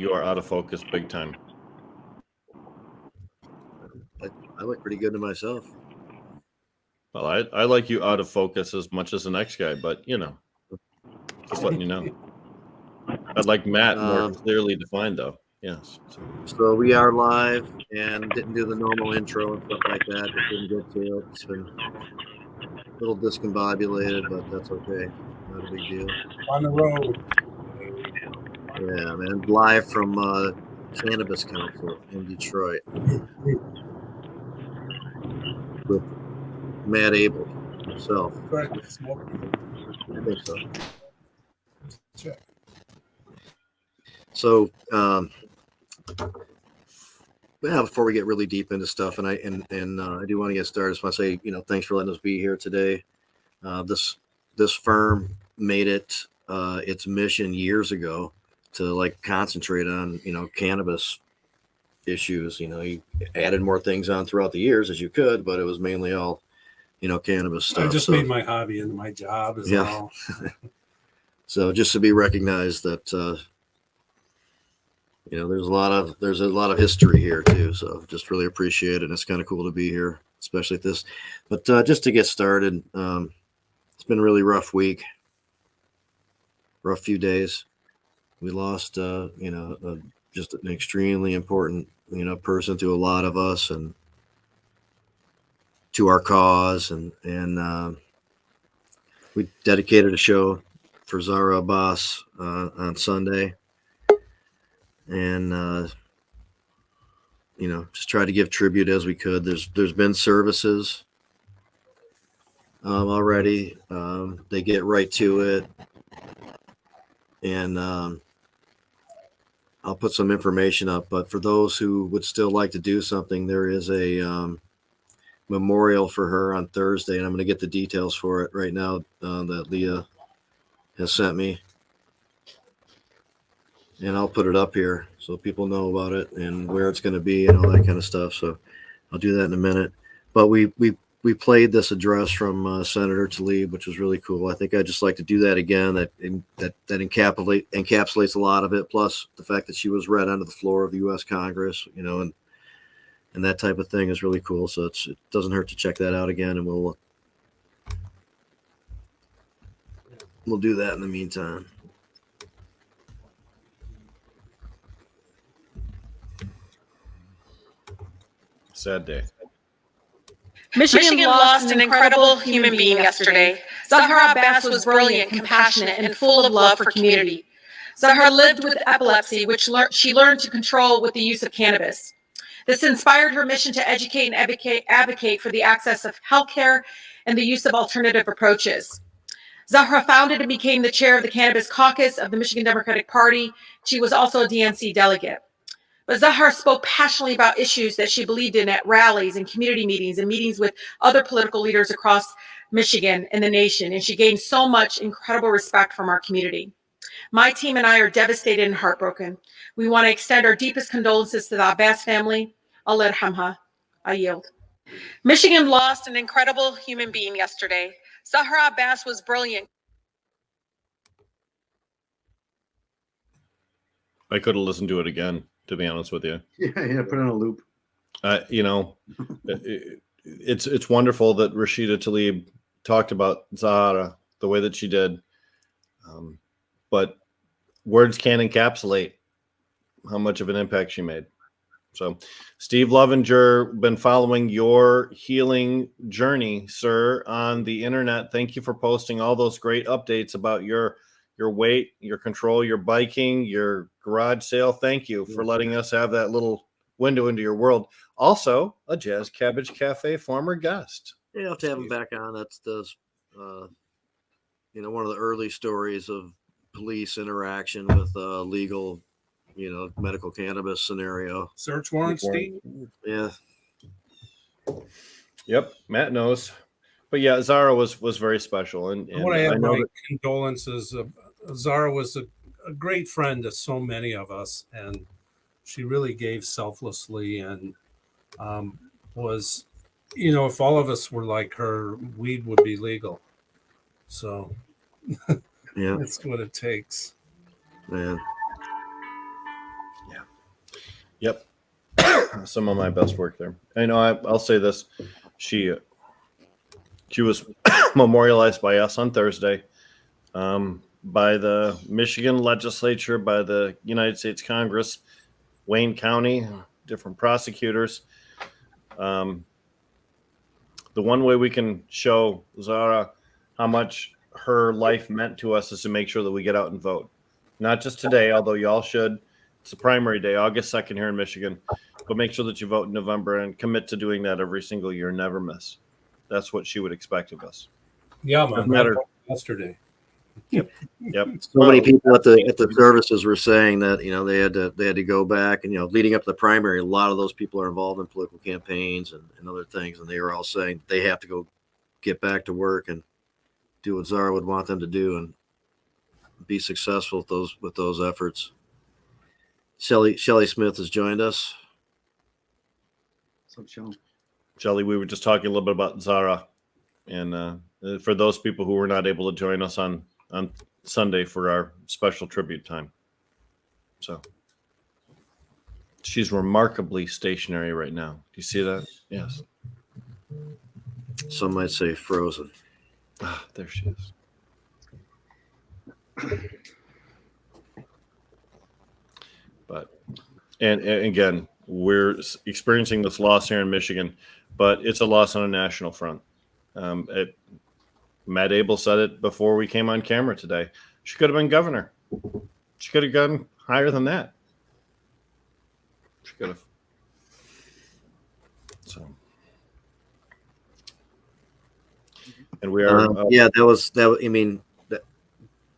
you are out of focus big time. I look pretty good to myself. Well, I like you out of focus as much as the next guy, but you know, just letting you know. I'd like Matt more clearly defined, though. Yes. So we are live and didn't do the normal intro and stuff like that. Just didn't get to it. It's been a little discombobulated, but that's okay. Not a big deal. On the road. Yeah, man. Live from Cannabis Counsel in Detroit with Matt Abel himself. Right. I think so. Check. So, before we get really deep into stuff, and I do want to get started, I just want to say, thanks for letting us be here today. This firm made it its mission years ago to concentrate on cannabis issues. You added more things on throughout the years as you could, but it was mainly all cannabis stuff. I just made my hobby into my job as well. So just to be recognized that there's a lot of history here too. So just really appreciate it. And it's kind of cool to be here, especially at this. But just to get started, it's been a really rough week, rough few days. We lost just an extremely important person to a lot of us and to our cause, and we dedicated a show for Zara Abbas on Sunday, and just try to give tribute as we could. There's been services already. They get right to it, and I'll put some information up. But for those who would still like to do something, there is a memorial for her on Thursday, and I'm going to get the details for it right now that Leah has sent me, and I'll put it up here so people know about it and where it's going to be and all that kind of stuff. So I'll do that in a minute. But we played this address from Senator Tlaib, which was really cool. I think I'd just like to do that again. That encapsulates a lot of it. Plus the fact that she was read onto the floor of the U.S. Congress, and that type of thing is really cool. So it doesn't hurt to check that out again, and we'll do that in the meantime. Sad day. Michigan lost an incredible human being yesterday. Zahra Abbas was brilliant, compassionate, and full of love for community. Zahra lived with epilepsy, which she learned to control with the use of cannabis. This inspired her mission to educate and advocate for the access of healthcare and the use of alternative approaches. Zahra founded and became the chair of the Cannabis Caucus of the Michigan Democratic Party. She was also a DNC delegate. But Zahra spoke passionately about issues that she believed in at rallies and community meetings and meetings with other political leaders across Michigan and the nation. And she gained so much incredible respect from our community. My team and I are devastated and heartbroken. We want to extend our deepest condolences to the Abbas family. Allah yarhamha. I yield. Michigan lost an incredible human being yesterday. Zahra Abbas was brilliant. I could have listened to it again, to be honest with you. Yeah, put it on a loop. It's wonderful that Rashida Tlaib talked about Zahra the way that she did. But words can't encapsulate how much of an impact she made. So, Steve Lovinger, been following your healing journey, sir, on the internet. Thank you for posting all those great updates about your weight, your control, your biking, your garage sale. Thank you for letting us have that little window into your world. Also, a Jazz Cabbage Cafe former guest. Yeah, I'll have to have him back on. That's one of the early stories of police interaction with legal, medical cannabis scenario. Search warrant, Steve? Yeah. Yep, Matt knows. But yeah, Zahra was very special. And I want to add my condolences. Zahra was a great friend to so many of us, and she really gave selflessly and was, if all of us were like her, weed would be legal. So yeah, that's what it takes. Man. Yep. Some of my best work there. I know. I'll say this: she was memorialized by us on Thursday, by the Michigan legislature, by the United States Congress, Wayne County, different prosecutors. The one way we can show Zara how much her life meant to us is to make sure that we get out and vote. Not just today, although you all should. It's the primary day, August 2nd here in Michigan. But make sure that you vote in November and commit to doing that every single year. Never miss. That's what she would expect of us. Yeah, Doesn't man. matter. Yesterday. Yep. So many people at the services were saying that they had to go back, and leading up to the primary, a lot of those people are involved in political campaigns and other things, and they were all saying they have to go get back to work and do what Zara would want them to do and be successful with those efforts. Shelly Smith has joined us. So Sean. Shelly, we were just talking a little bit about Zara, and for those people who were not able to join us on Sunday for our special tribute time. So she's remarkably stationary right now. Do you see that? Yes. Some might say frozen. Ah, there she is. But, and again, we're experiencing this loss here in Michigan, but it's a loss on a national front. Matt Abel said it before we came on camera today. She could have been governor. She could have gone higher than that. She could have. So, and we are.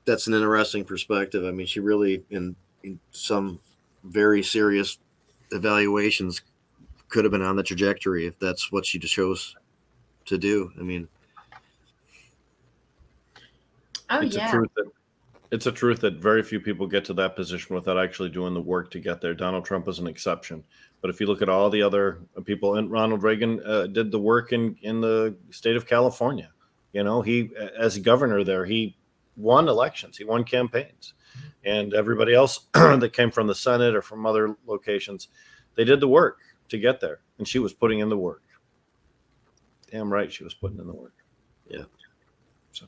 That's an interesting perspective. I mean, she really, in some very serious evaluations, could have been on the trajectory if that's what she chose to do. I mean, it's a truth that very few people get to that position without actually doing the work to get there. Donald Trump is an exception, but if you look at all the other people, and Ronald Reagan did the work in the state of California. He, as governor there, he won elections, he won campaigns, and everybody else that came from the Senate or from other locations, they did the work to get there, and she was putting in the work. Damn right, she was putting in the work. Yeah. So,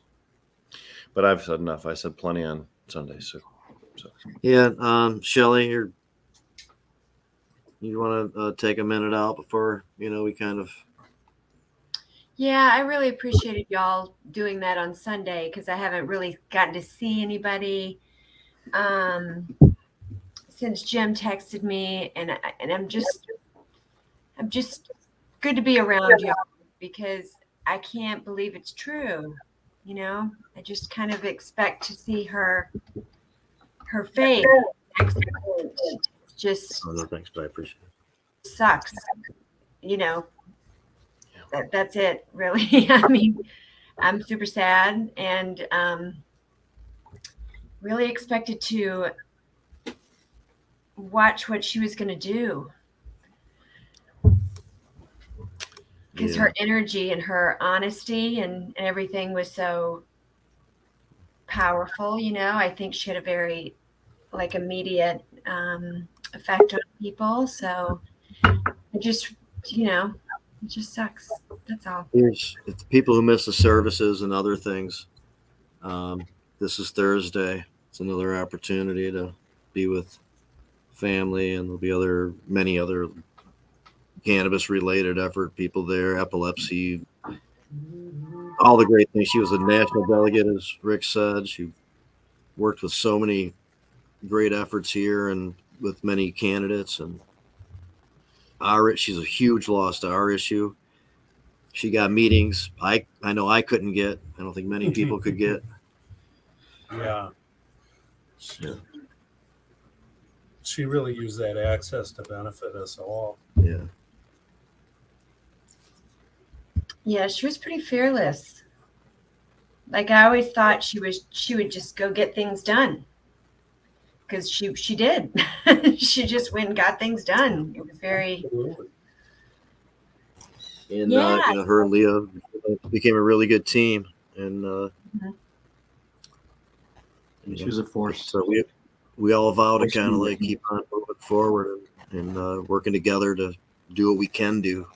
but I've said enough. I said plenty on Sunday. So. Yeah. Shelly, you want to take a minute out before we kind of. Yeah, I really appreciated y'all doing that on Sunday because I haven't really gotten to see anybody since Jim texted me, and I'm just good to be around y'all because I can't believe it's true. I just kind of expect to see her face next month. Just Oh, no, thanks, but I appreciate it. sucks. That's it, really. I mean, I'm super sad and really expected to watch what she was going to do because her energy and her honesty and everything was so powerful. I think she had a very immediate effect on people. So it just, it just sucks. That's all. It's people who miss the services and other things. This is Thursday. It's another opportunity to be with family, and there'll be many other cannabis related effort people there, epilepsy, all the great things. She was a national delegate, as Rick said. She worked with so many great efforts here and with many candidates, and she's a huge loss to our issue. She got meetings I know I couldn't get. I don't think many people could get. Yeah. She really used that access to benefit us all. Yeah. Yeah, she was pretty fearless. I always thought she would just go get things done. Because she did. She just went and got things done. It was very. And her and Leah became a really good team, and she was a force. So we all vow to kind of like keep on moving forward and working together to do what we can do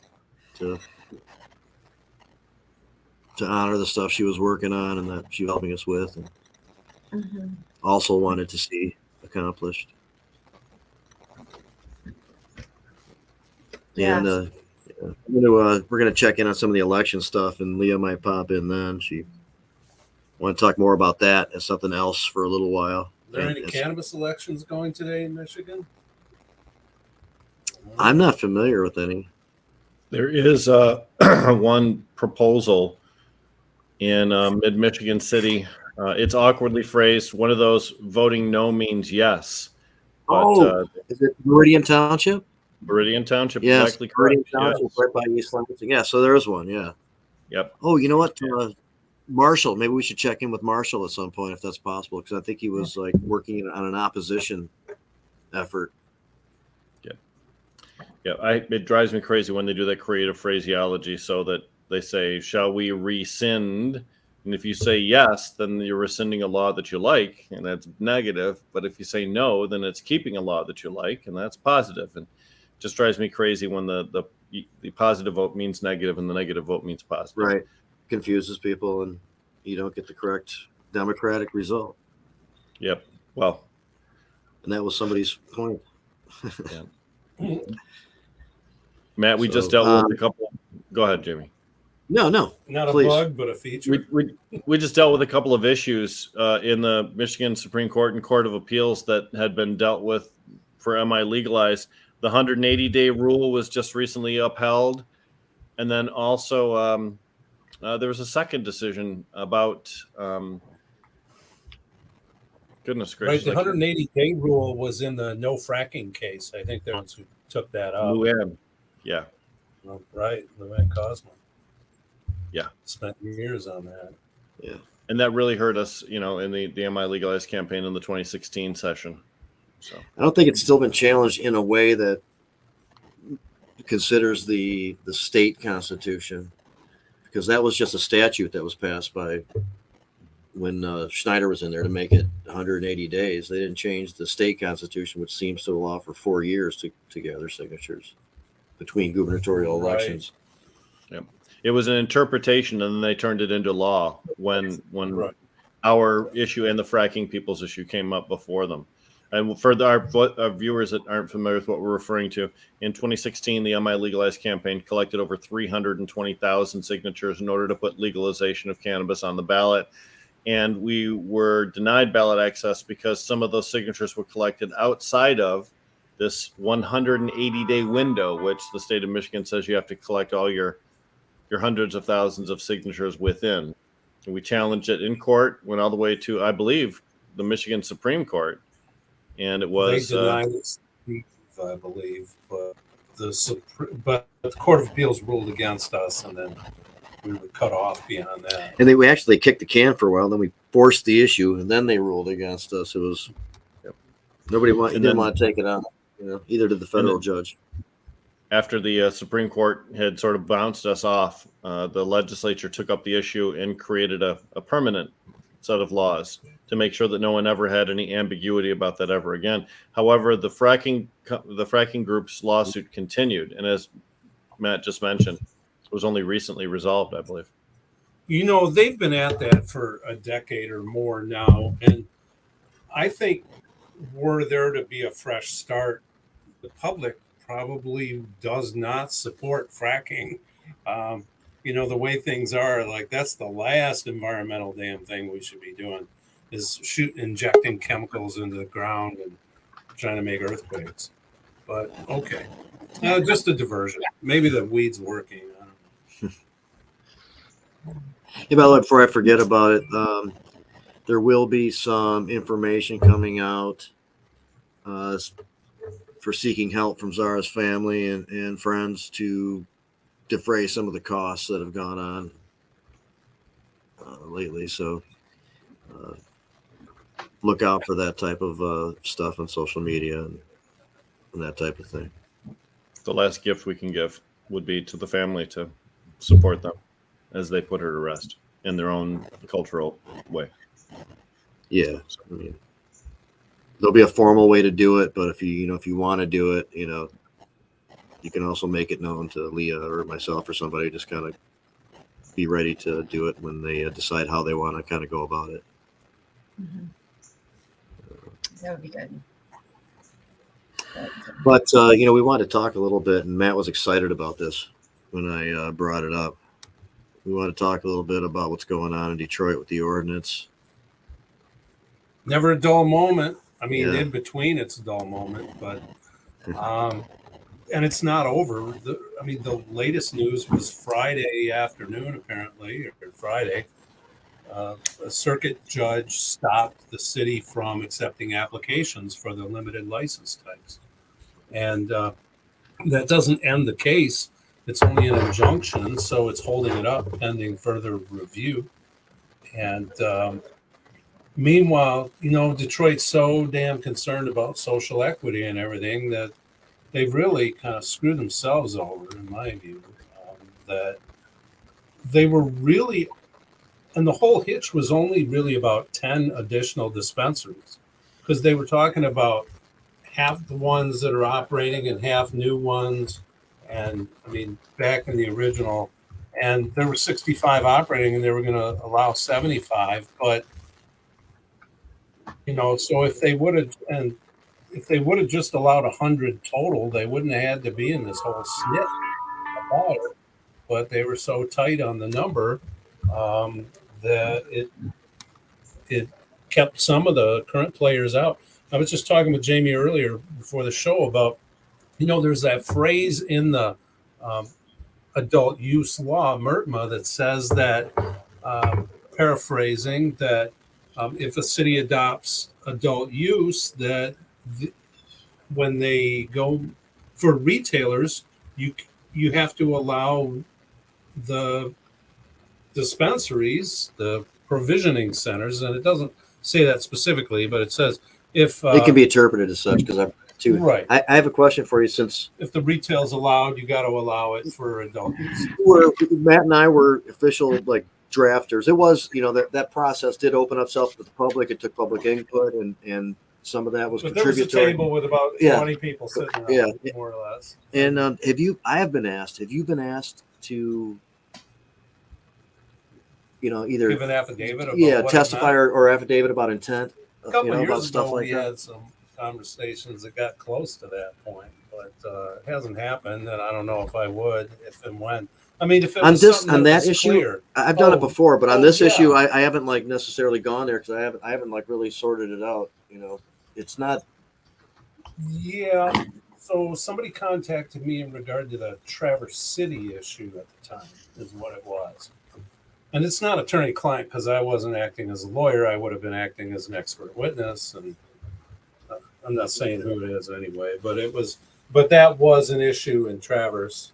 to honor the stuff she was working on and that she was helping us with, and also wanted to see accomplished. Yeah. And we're gonna check in on some of the election stuff, and Leah might pop in then. She want to talk more about that as something else for a little while. Are there any cannabis elections going today in Michigan? I'm not familiar with any. There is one proposal in mid-Michigan City. It's awkwardly phrased. One of those voting no means yes. But, is it Meridian Township? Meridian Township, Yes, exactly correct. Meridian Township, right by East Lansing. Yeah, so there is one, yeah. Yep. Oh, you know what? Marshall, maybe we should check in with Marshall at some point if that's possible, because I think he was like working on an opposition effort. Yeah, it drives me crazy when they do that creative phraseology so that they say, shall we rescind? And if you say yes, then you're rescinding a law that you like, and that's negative. But if you say no, then it's keeping a law that you like, and that's positive. And it just drives me crazy when the positive vote means negative and the negative vote means positive. Right. Confuses people, and you don't get the correct democratic result. Yep. Well, and that was somebody's point. Yeah. Matt, we just dealt with a couple. Go ahead, Jamie. No, not please. A bug, but a feature. We just dealt with a couple of issues in the Michigan Supreme Court and Court of Appeals that had been dealt with for MI Legalize. The 180-day rule was just recently upheld, and then also there was a second decision about goodness gracious. Right, the 180-day rule was in the no fracking case. I think they're the ones who took that up. Yeah. Right, Luann Cosmo. Yeah. Spent years on that. Yeah. And that really hurt us, in the MI Legalize campaign in the 2016 session. So I don't think it's still been challenged in a way that considers the state constitution, because that was just a statute that was passed by when Schneider was in there to make it 180 days. They didn't change the state constitution, which seems to allow for 4 years to gather signatures between gubernatorial elections. Yep. It was an interpretation, and then they turned it into law when Right. our issue and the fracking people's issue came up before them. And for our viewers that aren't familiar with what we're referring to, in 2016, the MI Legalize campaign collected over 320,000 signatures in order to put legalization of cannabis on the ballot. And we were denied ballot access because some of those signatures were collected outside of this 180-day window, which the state of Michigan says you have to collect all your hundreds of thousands of signatures within. And we challenged it in court, went all the way to, I believe, the Michigan Supreme Court. And it was... They denied it, I believe, but the Court of Appeals ruled against us, and then we were cut off beyond that. And we actually kicked the can for a while, then we forced the issue, and then they ruled against us. It was... Nobody didn't want to take it on, either did the federal judge. After the Supreme Court had sort of bounced us off, the legislature took up the issue and created a permanent set of laws to make sure that no one ever had any ambiguity about that ever again. However, the fracking group's lawsuit continued, and as Matt just mentioned, it was only recently resolved, I believe. They've been at that for a decade or more now, and I think were there to be a fresh start, the public probably does not support fracking. The way things are, like, that's the last environmental damn thing we should be doing is injecting chemicals into the ground and trying to make earthquakes. But okay, just a diversion. Maybe the weed's working. I don't know. Yeah, by the way, before I forget about it, there will be some information coming out for seeking help from Zara's family and friends to defray some of the costs that have gone on lately. So look out for that type of stuff on social media and that type of thing. The last gift we can give would be to the family to support them as they put her to rest in their own cultural way. Yeah. there'll be a formal way to do it, but if you want to do it, you can also make it known to Leah or myself or somebody. Just kind of be ready to do it when they decide how they want to kind of go about it. Mm-hmm. That would be good. But we wanted to talk a little bit, and Matt was excited about this when I brought it up. We want to talk a little bit about what's going on in Detroit with the ordinance. Never a dull moment. I mean, Yeah. in between, it's a dull moment, but and it's not over. The latest news was Friday afternoon, apparently, or Friday. A circuit judge stopped the city from accepting applications for the limited license types. And that doesn't end the case. It's only an injunction, so it's holding it up pending further review. And meanwhile, Detroit's so damn concerned about social equity and everything that they've really kind of screwed themselves over, in my view. That they were really, and the whole hitch was only really about 10 additional dispensaries, because they were talking about half the ones that are operating and half new ones. And I mean, back in the original, and there were 65 operating, and they were going to allow 75. But so if they would have just allowed 100 total, they wouldn't have had to be in this whole snit about it. But they were so tight on the number that it kept some of the current players out. I was just talking with Jamie earlier before the show about, there's that phrase in the adult use law, MiNORML, that says that, paraphrasing, that if a city adopts adult use, that when they go for retailers, you have to allow the dispensaries, the provisioning centers, and it doesn't say that specifically, but it says if It can be interpreted as such, because I've too. Right. I have a question for you. Since if the retail's allowed, you got to allow it for adult use. Matt and I were official drafters. It was, that process did open up to the public. It took public input, and some of that was But there was a contributory. table with about 20 people sitting around, more or less. And have you been asked to, either give an affidavit about testify or affidavit about intent? A couple of years about stuff ago, like we that? had some conversations that got close to that point, but it hasn't happened, and I don't know if I would, if and when. I mean, if it On was this, something on that that was issue, clear. I've done it before, but on this yeah. issue, I haven't necessarily gone there, because I haven't really sorted it out. It's not. Yeah. So somebody contacted me in regard to the Traverse City issue at the time, is what it was. And it's not attorney-client, because I wasn't acting as a lawyer. I would have been acting as an expert witness, and I'm not saying who it is anyway. But that was an issue in Traverse.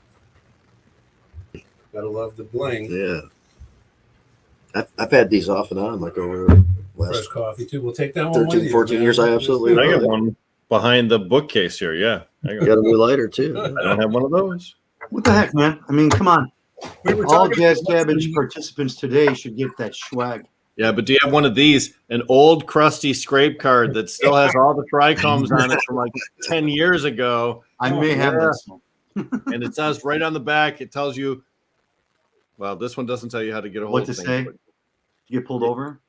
Gotta love the bling. Yeah. I've had these off and on over Fresh last coffee too. We'll take that one 13, with you, 14 man. years. I absolutely I love got it. one behind the bookcase here. Yeah, I Got a new lighter too. I don't have one of those. What the heck, man? I mean, come on. We were All talking Jazz about Cabbage participants today should get that swag. Yeah, but do you have one of these? An old crusty scrape card that still has all the trichomes on it from 10 years ago. I may have that song. And it says right on the back, it tells you, well, this one doesn't tell you how to get a hold What of to things, say? but- You get pulled over?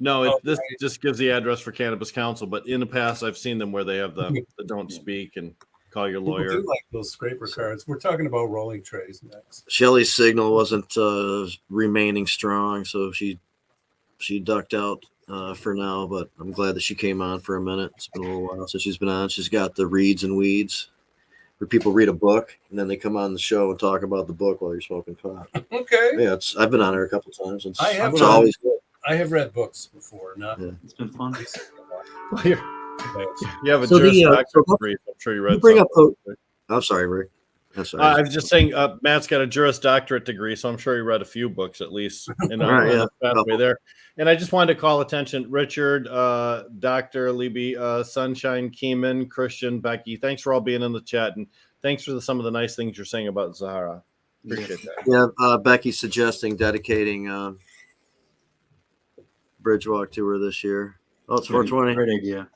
No, this just gives the address for Cannabis Counsel, but in the past, I've seen them where they have the don't speak and call your People lawyer. do like those scraper cards. We're talking about rolling trays next. Shelly's signal wasn't remaining strong, so she ducked out for now. But I'm glad that she came on for a minute. It's been a little while since she's been on. She's got the Reads and Weeds, where people read a book and then they come on the show and talk about the book while you're smoking pot. Okay. Yeah, I've been on her a couple times. It's have always good. I have read books before, not Yeah. It's been fun. Well, you have a So Juris the, Doctorate so degree. I'm sure you read You bring something. up. I'm sorry, Rick. I'm sorry. I was just saying, Matt's got a Juris Doctorate degree, so I'm sure he read a few books at least. And All right, the pathway there. And I just wanted to call attention, Richard, Dr. Libby, Sunshine, Keeman, Christian, Becky. Thanks for all being in the chat, and thanks for some of the nice things you're saying about Zahara. Appreciate that. Yeah, Becky's suggesting dedicating Bridgewalk to her this year. Oh, it's 420. Great idea.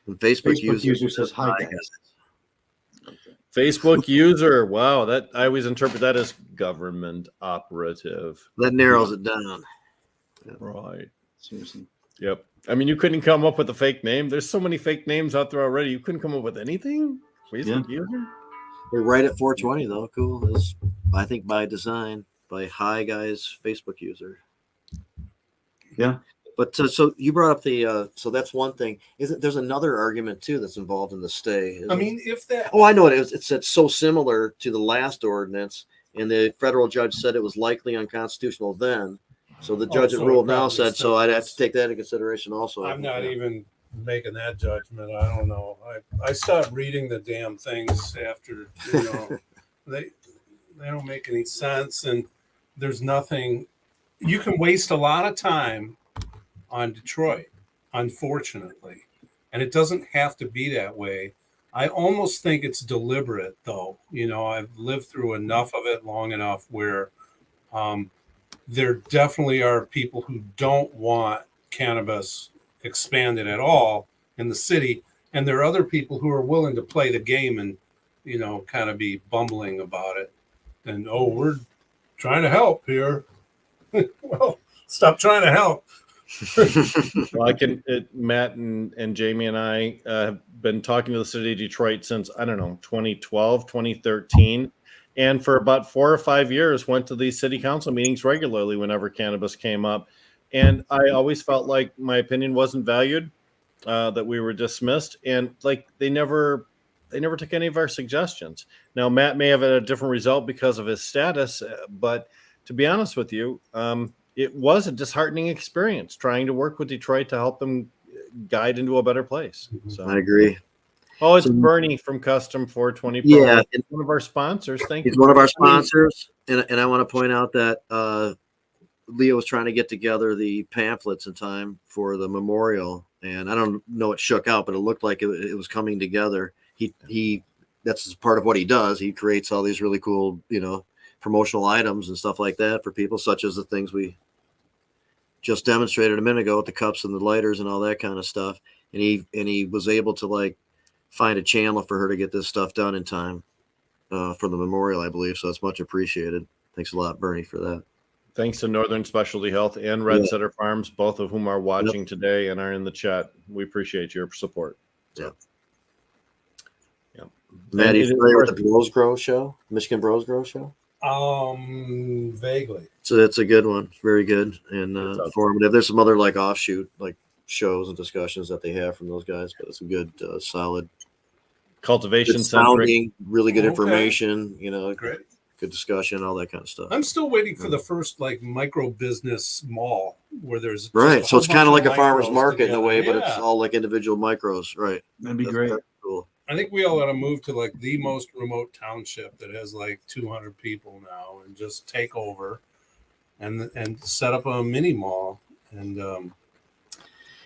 And Facebook, Facebook user says hi, guys. Facebook user. Wow, that I always interpret that as government operative. That narrows it down. Right. Seriously. Yep. I mean, you couldn't come up with a fake name. There's so many fake names out there already. You couldn't come up with anything. Facebook user. They're right at 420 though. Cool. That's, I think by design, by hi guys Facebook user. Yeah. But so you brought up the so that's one thing. There's another argument too that's involved in the stay? I mean, if that. Oh, I know it is. It's so similar to the last ordinance, and the federal judge said it was likely unconstitutional then. So the judge so that ruled it now probably said still so. I'd have is. to take that into consideration also. I'm not even making that judgment. I don't know. I stopped reading the damn things after, they don't make any sense, and there's nothing. You can waste a lot of time on Detroit, unfortunately, and it doesn't have to be that way. I almost think it's deliberate, though. I've lived through enough of it long enough where there definitely are people who don't want cannabis expanded at all in the city, and there are other people who are willing to play the game and kind of be bumbling about it, and we're trying to help here. Well, stop trying to help. Well, Matt and Jamie and I have been talking to the city of Detroit since, I don't know, 2012, 2013. And for about 4 or 5 years, went to these city council meetings regularly whenever cannabis came up. And I always felt like my opinion wasn't valued, that we were dismissed. And like they never took any of our suggestions. Now, Matt may have had a different result because of his status, but to be honest with you, it was a disheartening experience trying to work with Detroit to help them guide into a better place. So I agree. Oh, it's Bernie from Custom 420 Pro. Yeah, One of our sponsors. Thank you. He's one of our sponsors, and I want to point out that Leo was trying to get together the pamphlets in time for the memorial, and I don't know it shook out, but it looked like it was coming together. He that's part of what he does. He creates all these really cool, promotional items and stuff like that for people, such as the things we just demonstrated a minute ago with the cups and the lighters and all that kind of stuff. And he was able to find a channel for her to get this stuff done in time for the memorial, I believe. So it's much appreciated. Thanks a lot, Bernie, for that. Thanks to Northern Specialty Health and Red Setter Farms, both of whom are watching today and are in the chat. We appreciate your support. So. Matt, you familiar with the Bros Grow show? Michigan Bros Grow show? Vaguely. So that's a good one. Very good and informative. There's some other offshoot shows and discussions that they have from those guys, but it's a good solid cultivation sounding, really good information, Great. Good discussion, all that kind of stuff. I'm still waiting for the first micro business mall where there's right. So it's kind of like a farmer's market together. in a way, but it's all like individual micros. Right. That'd be great. Cool. I think we all got to move to the most remote township that has 200 people now and just take over and set up a mini mall. And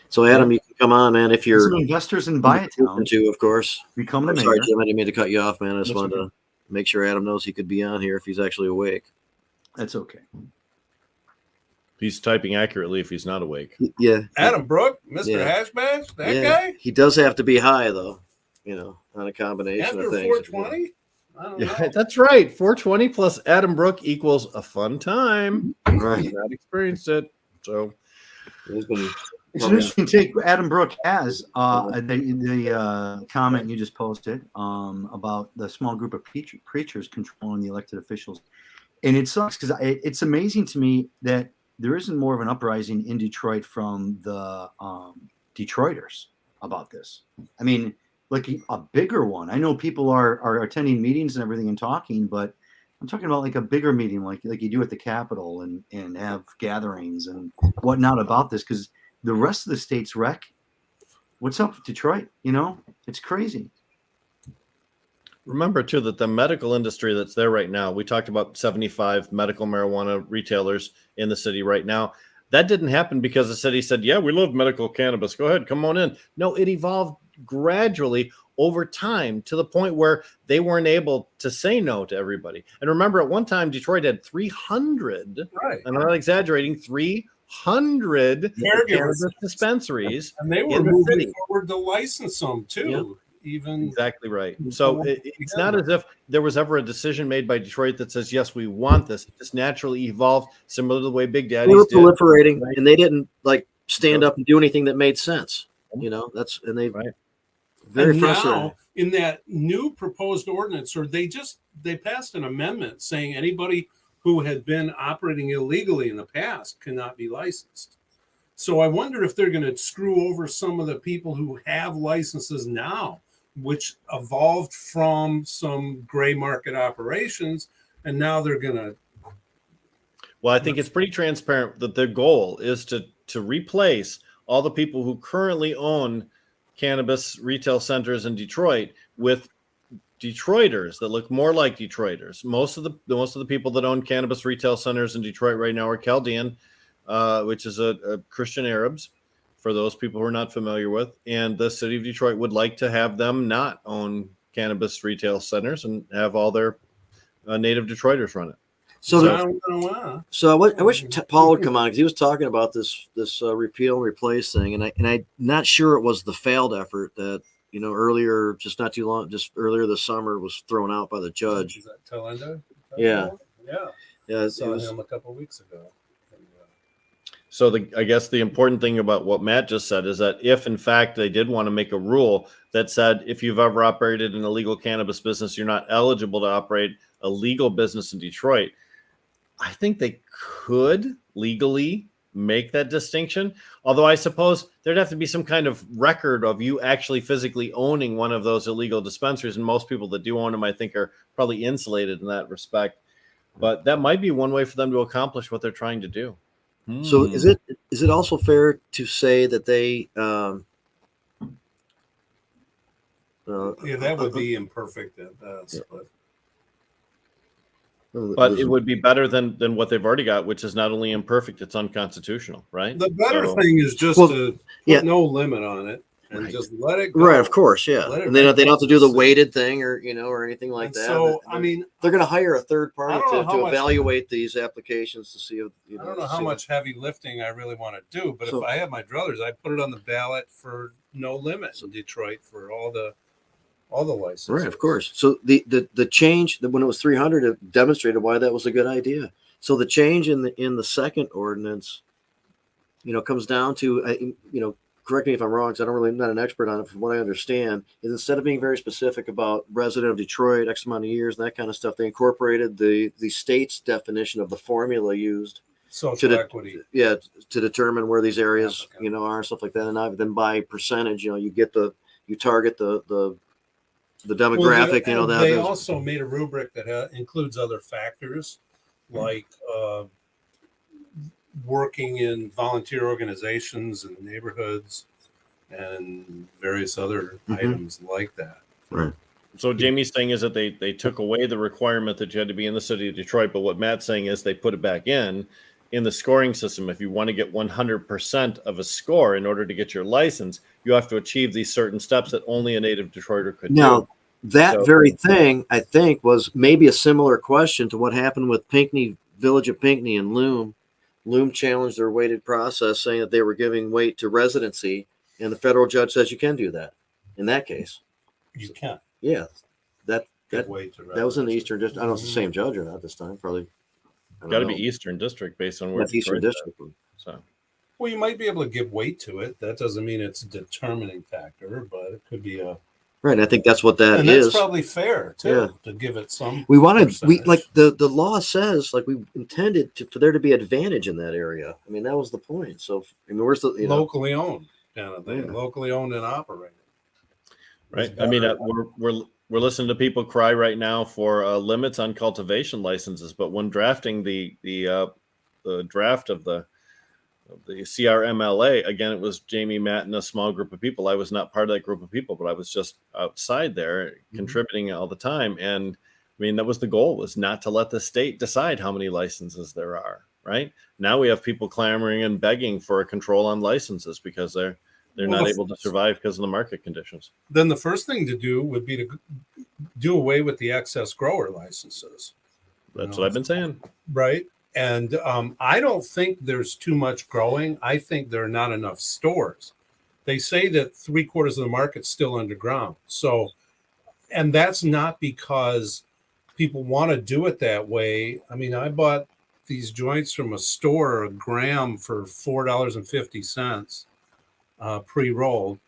so Adam, you can come on, man, if you're some investors in Bytown too, of course. Become the I'm mayor. sorry, Jim, I didn't mean to cut you off, man. I just wanted to make sure Adam knows he could be on here if he's actually awake. That's okay. He's typing accurately if he's not awake. Yeah. Adam Brook, Mr. Hashbash, that guy? He does have to be high, though, on a combination After of things. 420? I don't know. That's right. 420 plus Adam Brook equals a fun time. Right. I've experienced it. So It's an interesting take Adam Brook has the comment you just posted about the small group of preachers controlling the elected officials. And it sucks because it's amazing to me that there isn't more of an uprising in Detroit from the Detroiters about this. I mean, a bigger one. I know people are attending meetings and everything and talking, but I'm talking about a bigger meeting like you do at the Capitol and have gatherings and whatnot about this, because the rest of the state's wreck. What's up with Detroit? It's crazy. remember too that the medical industry that's there right now, we talked about 75 medical marijuana retailers in the city right now. That didn't happen because the city said, yeah, we love medical cannabis. Go ahead, come on in. No, it evolved gradually over time to the point where they weren't able to say no to everybody. And remember, at one time, Detroit had 300, Right. I'm not exaggerating, 300 100 Caregivers. cannabis dispensaries, And they were in the moving city. forward to license them too. Even Exactly right. before So we it's began. not as if there was ever a decision made by Detroit that says, yes, we want this. It just naturally evolved, similar to the way Big They were Daddies did. proliferating, Right. and they didn't like stand up and do anything that made sense. You know, that's and they Right. very and frustrating. now in that new proposed ordinance, or they passed an amendment saying anybody who had been operating illegally in the past cannot be licensed. So I wonder if they're going to screw over some of the people who have licenses now, which evolved from some gray market operations, and now they're going to. Well, I think it's pretty transparent that the goal is to replace all the people who currently own cannabis retail centers in Detroit with Detroiters that look more like Detroiters. Most of the people that own cannabis retail centers in Detroit right now are Chaldean, which is a Christian Arabs, for those people who are not familiar with. And the city of Detroit would like to have them not own cannabis retail centers and have all their native Detroiters run it. So I wish Paul would come on because he was talking about this repeal and replace thing, and I'm not sure it was the failed effort that earlier, just earlier this summer, was thrown out by the judge. Is that Telenda? Yeah. I saw him a couple of weeks ago. So I guess the important thing about what Matt just said is that if in fact they did want to make a rule that said if you've ever operated an illegal cannabis business, you're not eligible to operate a legal business in Detroit, I think they could legally make that distinction. Although I suppose there'd have to be some kind of record of you actually physically owning one of those illegal dispensaries. And most people that do own them, I think, are probably insulated in that respect. But that might be one way for them to accomplish what they're trying to do. So is it also fair to say that they that would be imperfect at best, but it would be better than what they've already got, which is not only imperfect, it's unconstitutional, right? the better thing is just to put no limit on it and just let it go. Right, of course, yeah. And they don't have to do the weighted thing or anything like that. So I mean, they're going to hire a third party to much, evaluate these applications to see if I don't know how much heavy lifting I really want to do, but if I have my druthers, I'd put it on the ballot for no limit in Detroit for all the licenses. Right, of course. So the change that when it was 300, it demonstrated why that was a good idea. So the change in the second ordinance, comes down to correct me if I'm wrong, because I'm not an expert on it. From what I understand, is instead of being very specific about resident of Detroit, X amount of years, and that kind of stuff, they incorporated the state's definition of the formula used social equity. Yeah, to determine where these areas, are, stuff like that. And then by percentage, you target the demographic. They also made a rubric that includes other factors like working in volunteer organizations in neighborhoods and various other items like that. Right. So Jamie's thing is that they took away the requirement that you had to be in the city of Detroit, but what Matt's saying is they put it back in the scoring system. If you want to get 100% of a score in order to get your license, you have to achieve these certain steps that only a native Detroiter could do. That very thing, I think, was maybe a similar question to what happened with Pinckney, Village of Pinckney and Loom. Loom challenged their weighted process, saying that they were giving weight to residency, and the federal judge says you can do that. In that case, you can. Yeah, that was in the Eastern District. I don't know if it's the same judge or not this time. Probably got to be Eastern District based on where it's Eastern District. So, well, you might be able to give weight to it. That doesn't mean it's a determining factor, but it could be a. Right, I think that's what that and is. That's probably fair too, to give it some. We like the law says, like we intended for there to be advantage in that area. I mean, that was the point. So I mean, where's the locally owned kind of thing, locally owned and operated. Right. I mean, we're listening to people cry right now for limits on cultivation licenses, but when drafting the draft of the CRMLA, again, it was Jamie, Matt, and a small group of people. I was not part of that group of people, but I was just outside there contributing all the time. And I mean, that was the goal, was not to let the state decide how many licenses there are. Right now, we have people clamoring and begging for a control on licenses because they're not able to survive because of the market conditions. Then the first thing to do would be to do away with the excess grower licenses. That's what I've been saying. Right. And I don't think there's too much growing. I think there are not enough stores. They say that 3/4 of the market's still underground. So, and that's not because people want to do it that way. I mean, I bought these joints from a store, a gram for $4.50 pre-rolled,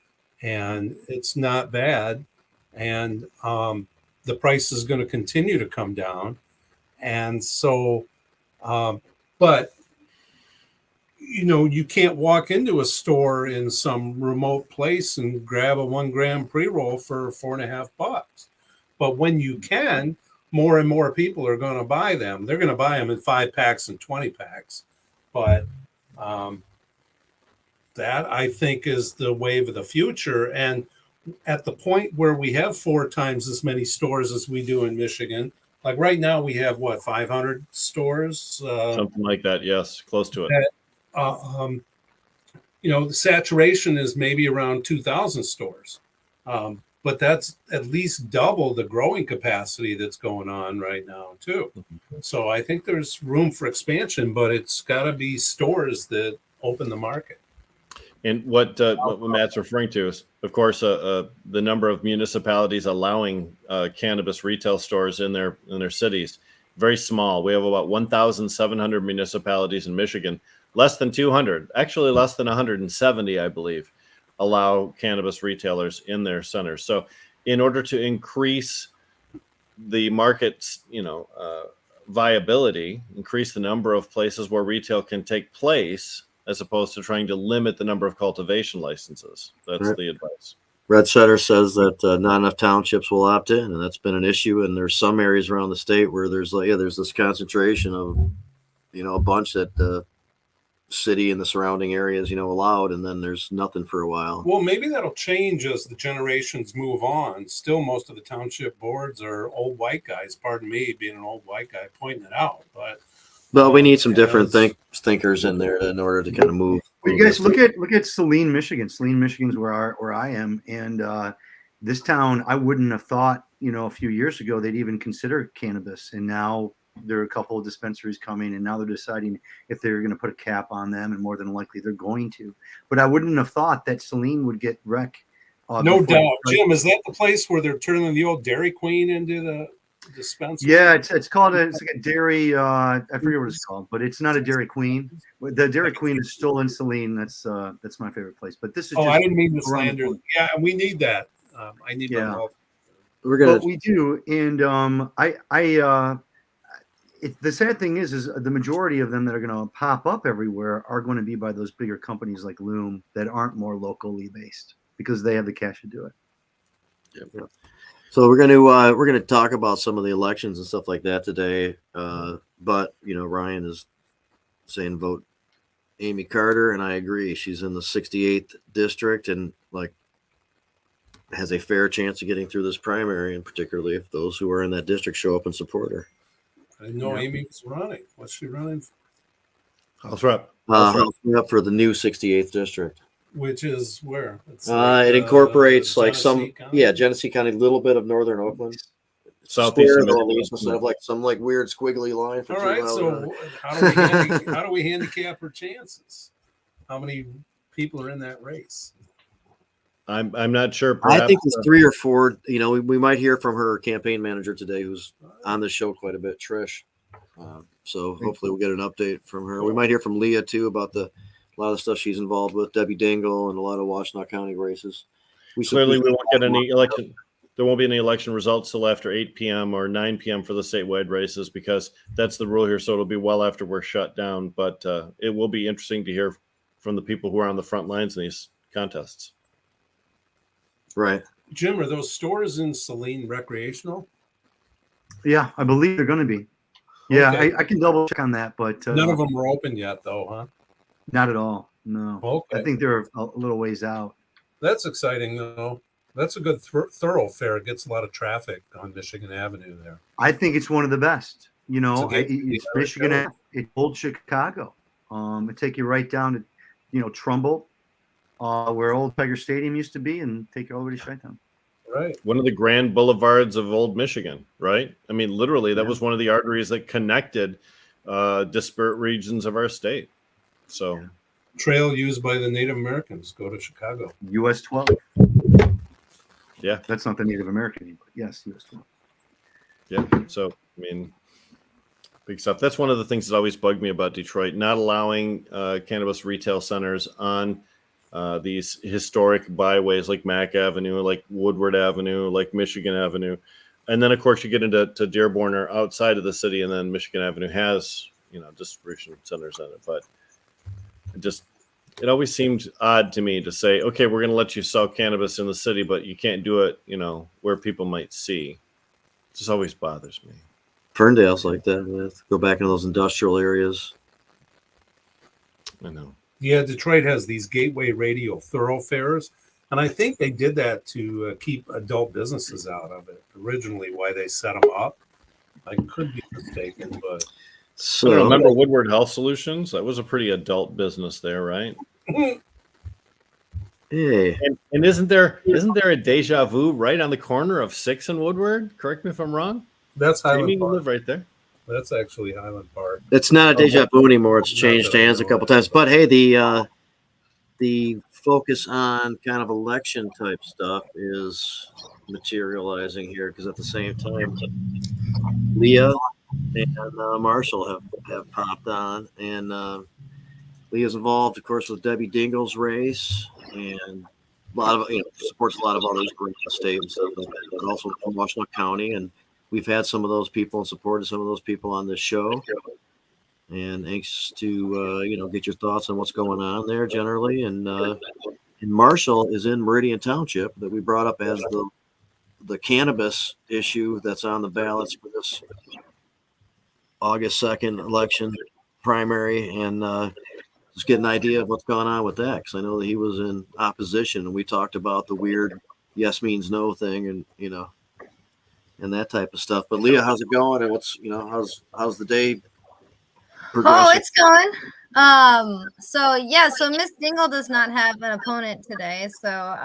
and it's not bad. And the price is going to continue to come down. And so, but you can't walk into a store in some remote place and grab a 1 gram pre-roll for $4.50. But when you can, more and more people are going to buy them. They're going to buy them in 5 packs and 20 packs. But that, I think, is the wave of the future. And at the point where we have 4 times as many stores as we do in Michigan, like right now we have, 500 stores? Something like that, yes, close to it. The saturation is maybe around 2,000 stores. But that's at least double the growing capacity that's going on right now, too. So I think there's room for expansion, but it's got to be stores that open the market. And what Matt's referring to is, of course, the number of municipalities allowing cannabis retail stores in their cities. Very small. We have about 1,700 municipalities in Michigan. Less than 200, actually less than 170, I believe, allow cannabis retailers in their centers. So in order to increase the market's, viability, increase the number of places where retail can take place, as opposed to trying to limit the number of cultivation licenses. That's Right. the advice. Red Setter says that not enough townships will opt in, and that's been an issue. And there's some areas around the state where there's this concentration of, a bunch that the city and the surrounding areas, allowed, and then there's nothing for a while. Well, maybe that'll change as the generations move on. Still, most of the township boards are old white guys. Pardon me, being an old white guy pointing it out, but we need some different thinkers in there in order to kind of move. Well, you guys look at Salame, Michigan. Salame, Michigan's where I am, and this town, I wouldn't have thought, a few years ago they'd even consider cannabis, and now there are a couple of dispensaries coming, and now they're deciding if they're going to put a cap on them, and more than likely they're going to. But I wouldn't have thought that Salame would get wrecked. No doubt, Jim. Is that the place where they're turning the old Dairy Queen into the dispensary? Yeah, it's called it's like a dairy. I forget what it's called, but it's not a Dairy Queen. The Dairy Queen is still in Salame. That's my favorite place. But this is. I didn't mean to slander. Yeah, we need that. I need my help. We do, and the sad thing is the majority of them that are going to pop up everywhere are going to be by those bigger companies like Loom that aren't more locally based because they have the cash to do it. Yep. So we're gonna talk about some of the elections and stuff like that today. But Ryan is saying vote Amy Carter, and I agree. She's in the 68th district and has a fair chance of getting through this primary, and particularly if those who are in that district show up and support her. I didn't know Amy was running. What's she running for? House rep. House rep for the new 68th district. Which is where? It incorporates Genesee County? Genesee County, a little bit of northern Oakland. Southeast Square Orleans, instead of some weird squiggly line for All right, 2 miles. so how do we handicap her chances? How many people are in that race? I'm not sure. I think it's 3 or 4. We might hear from her campaign manager today, who's on the show quite a bit, Trish. So hopefully we'll get an update from her. We might hear from Leah too about a lot of the stuff she's involved with, Debbie Dingle, and a lot of Washtenaw County races. Clearly, we won't get any election. There won't be any election results till after 8 p.m. or 9 p.m. for the statewide races because that's the rule here. So it'll be well after we're shut down. But it will be interesting to hear from the people who are on the front lines in these contests. Right. Jim, are those stores in Salame recreational? Yeah, I believe they're going to be. Yeah, Okay. I can double check on that, but None of them are open yet, though, huh? not at all. No. Okay. I think they're a little ways out. That's exciting, though. That's a good thoroughfare. It gets a lot of traffic on Michigan Avenue there. I think it's one of the best. It's Michigan Ave, it's old Chicago. It take you right down to, Trumbull, where old Tiger Stadium used to be, and take you all the way to Chi-Town. Right. One of the grand boulevards of old Michigan, right? I mean, literally, that was one of the arteries that connected disparate regions of our state. So, Trail used by the Native Americans. Go to Chicago. US 12. yeah, That's not the Native American, but yes, US 12. yeah. So, I mean, big stuff. That's one of the things that always bugged me about Detroit, not allowing cannabis retail centers on these historic byways like Mack Avenue, like Woodward Avenue, like Michigan Avenue. And then, of course, you get into Dearborn or outside of the city, and then Michigan Avenue has, distribution centers on it. But it always seemed odd to me to say, okay, we're going to let you sell cannabis in the city, but you can't do it, where people might see. It just always bothers me. Ferndale's like that. Go back into those industrial areas. I know. Yeah, Detroit has these gateway radio thoroughfares, and I think they did that to keep adult businesses out of it. Originally, why they set them up, I could be mistaken, but I don't remember Woodward Health Solutions. That was a pretty adult business there, right? Hey. And isn't there a Deja Vu right on the corner of 6th and Woodward? Correct me if I'm wrong. That's Highland Jamie, you Park. live right there. That's actually Highland Park. It's not a deja vu anymore. It's changed hands a couple times. But hey, the focus on kind of election type stuff is materializing here, because at the same time, Leah and Marshall have popped on, and Leah's involved, of course, with Debbie Dingle's race, and a lot of supports a lot of others in the state and stuff like that, but also from Washington County. And we've had some of those people and supported some of those people on this show, and anxious to get your thoughts on what's going on there generally. And Marshall is in Meridian Township, that we brought up as the cannabis issue that's on the ballots for this August 2nd election primary, and just get an idea of what's going on with that, because I know that he was in opposition, and we talked about the weird yes means no thing, and and that type of stuff. But Leah, how's it going? And what's how's the day progressing? Oh, it's going. So Miss Dingle does not have an opponent today, so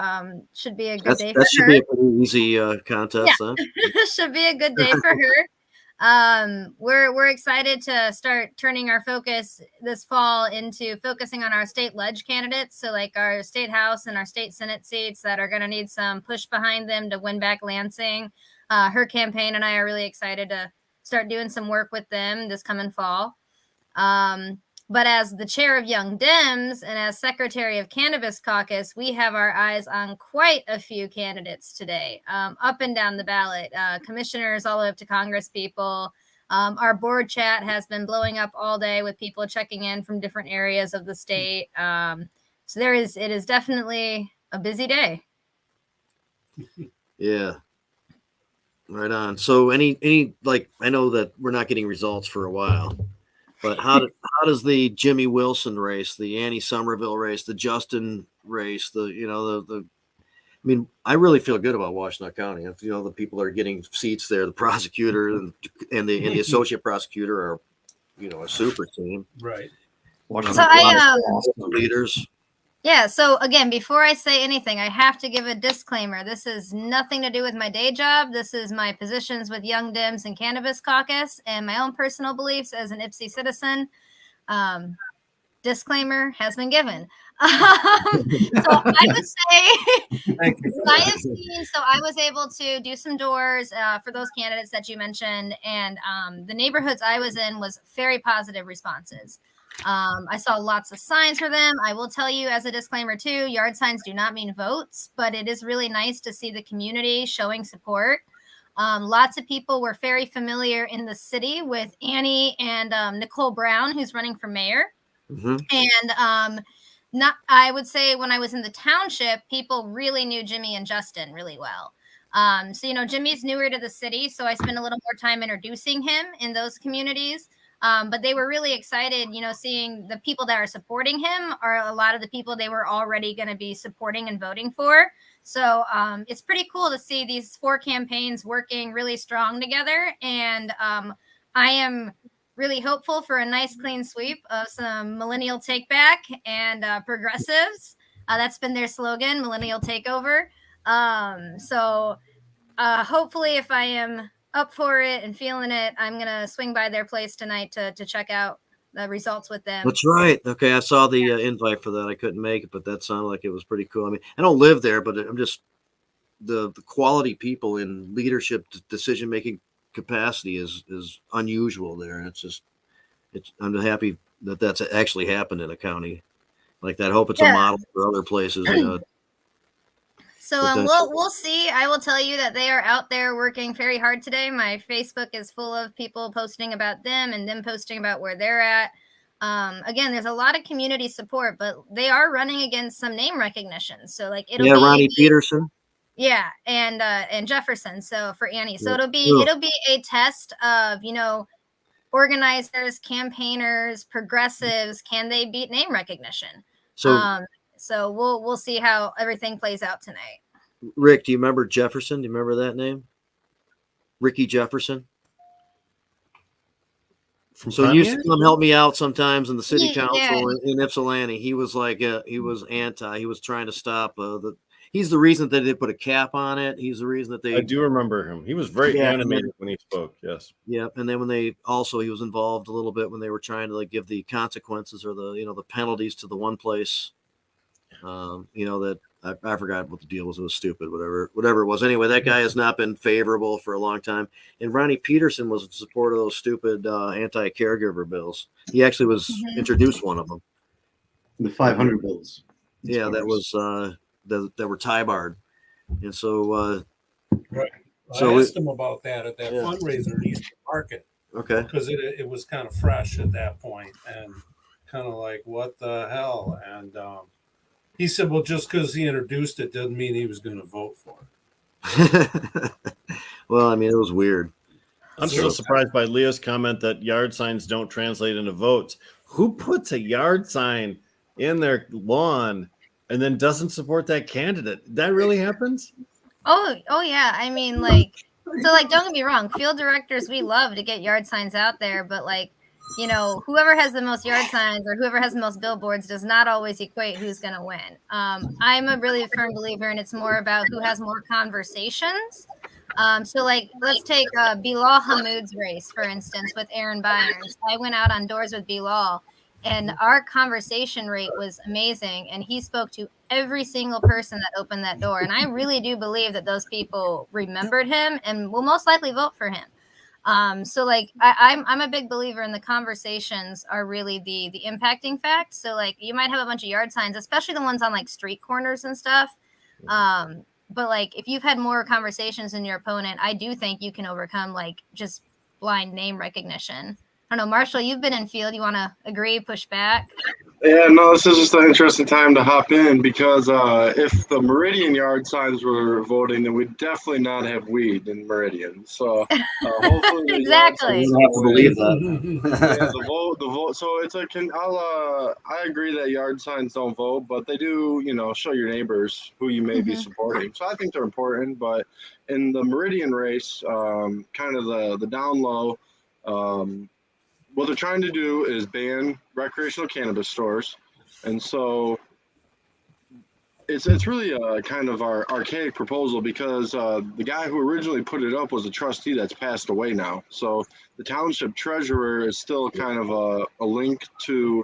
should be a good day for her. That should be a pretty easy contest, Yeah. then. Should be a good day for her. We're excited to start turning our focus this fall into focusing on our state ledge candidates. So like our state house and our state senate seats that are going to need some push behind them to win back Lansing. Her campaign and I are really excited to start doing some work with them this coming fall. But as the chair of Young Dems and as secretary of Cannabis Caucus, we have our eyes on quite a few candidates today, up and down the ballot, commissioners all the way up to Congress people. Our board chat has been blowing up all day with people checking in from different areas of the state. So it is definitely a busy day. Yeah. Right on. So any like, I know that we're not getting results for a while, but how does the Jimmy Wilson race, the Annie Somerville race, the Justin race, I mean, I really feel good about Washington County. If the people are getting seats there, the prosecutor and the associate prosecutor are, a super team. Right. So I leaders. Yeah, so again, before I say anything, I have to give a disclaimer. This is nothing to do with my day job. This is my positions with Young Dems and Cannabis Caucus and my own personal beliefs as an Ypsi citizen. Disclaimer has been given. So I would say, I was able to do some doors for those candidates that you mentioned, and the neighborhoods I was in was very positive responses. I saw lots of signs for them. I will tell you as a disclaimer too, yard signs do not mean votes, but it is really nice to see the community showing support. Lots of people were very familiar in the city with Annie and Nicole Brown, who's running for mayor. Mm-hmm. And I would say when I was in the township, people really knew Jimmy and Justin really well. So, Jimmy's newer to the city, so I spent a little more time introducing him in those communities. But they were really excited, seeing the people that are supporting him are a lot of the people they were already going to be supporting and voting for. So it's pretty cool to see these 4 campaigns working really strong together. And I am really hopeful for a nice clean sweep of some millennial take back and progressives. That's been their slogan, millennial takeover. So hopefully if I am up for it and feeling it, I'm going to swing by their place tonight to check out the results with them. That's right. Okay, I saw the invite for that. I couldn't make it, but that sounded like it was pretty cool. I mean, I don't live there, but I'm just the quality people in leadership decision making capacity is unusual there, and I'm happy that that's actually happened in a county like that. I hope it's a model for other places. So we'll see. I will tell you that they are out there working very hard today. My Facebook is full of people posting about them and them posting about where they're at. Again, there's a lot of community support, but they are running against some name recognition. So like it'll be Ronnie Peterson. Yeah, and Jefferson. So for Annie, so it'll be a test of organizers, campaigners, progressives. Can they beat name recognition? So we'll see how everything plays out tonight. Rick, do you remember Jefferson? Do you remember that name? Ricky Jefferson. So he used to come help me out sometimes in the city council in Ypsilanti. He was like he was anti. He was trying to stop He's the reason that they put a cap on it. He's the reason that I do remember him. He was very animated when he spoke. Yes. Yeah, and then when he was involved a little bit when they were trying to like give the consequences or the penalties to the one place. That I forgot what the deal was. It was stupid, whatever it was. Anyway, that guy has not been favorable for a long time. And Ronnie Peterson was in support of those stupid anti-caregiver bills. He actually was introduced one of them. The 500 bills. Yeah, that was that were tie-barred. And so right. I asked him about that at that fundraiser at Eastern Market. Okay. Because it was kind of fresh at that point and kind of like, what the hell? And he said, well, just because he introduced it doesn't mean he was going to vote for it. Well, I mean, it was weird. I'm still surprised by Leah's comment that yard signs don't translate into votes. Who puts a yard sign in their lawn and then doesn't support that candidate? That really happens? Oh yeah. I mean, don't get me wrong. Field directors, we love to get yard signs out there, but whoever has the most yard signs or whoever has the most billboards does not always equate who's going to win. I'm a really firm believer, and it's more about who has more conversations. Let's take Bilal Hamoud's race, for instance, with Aaron Byers. I went out on doors with Bilal, and our conversation rate was amazing. And he spoke to every single person that opened that door. And I really do believe that those people remembered him and will most likely vote for him. I'm a big believer in the conversations are really the impacting fact. So you might have a bunch of yard signs, especially the ones on street corners and stuff. But if you've had more conversations than your opponent, I do think you can overcome just blind name recognition. I don't know, Marshall, you've been in field. You want to agree, push back? Yeah, no, this is just an interesting time to hop in because if the Meridian yard signs were voting, then we'd definitely not have weed in Meridian. So hopefully exactly. You don't have to believe that. Yeah, the vote. So it's I agree that yard signs don't vote, but they do, show your neighbors who you may be supporting. So I think they're important. But in the Meridian race, kind of the down low, what they're trying to do is ban recreational cannabis stores. And so it's really a kind of our archaic proposal because the guy who originally put it up was a trustee that's passed away now. So the township treasurer is still kind of a link to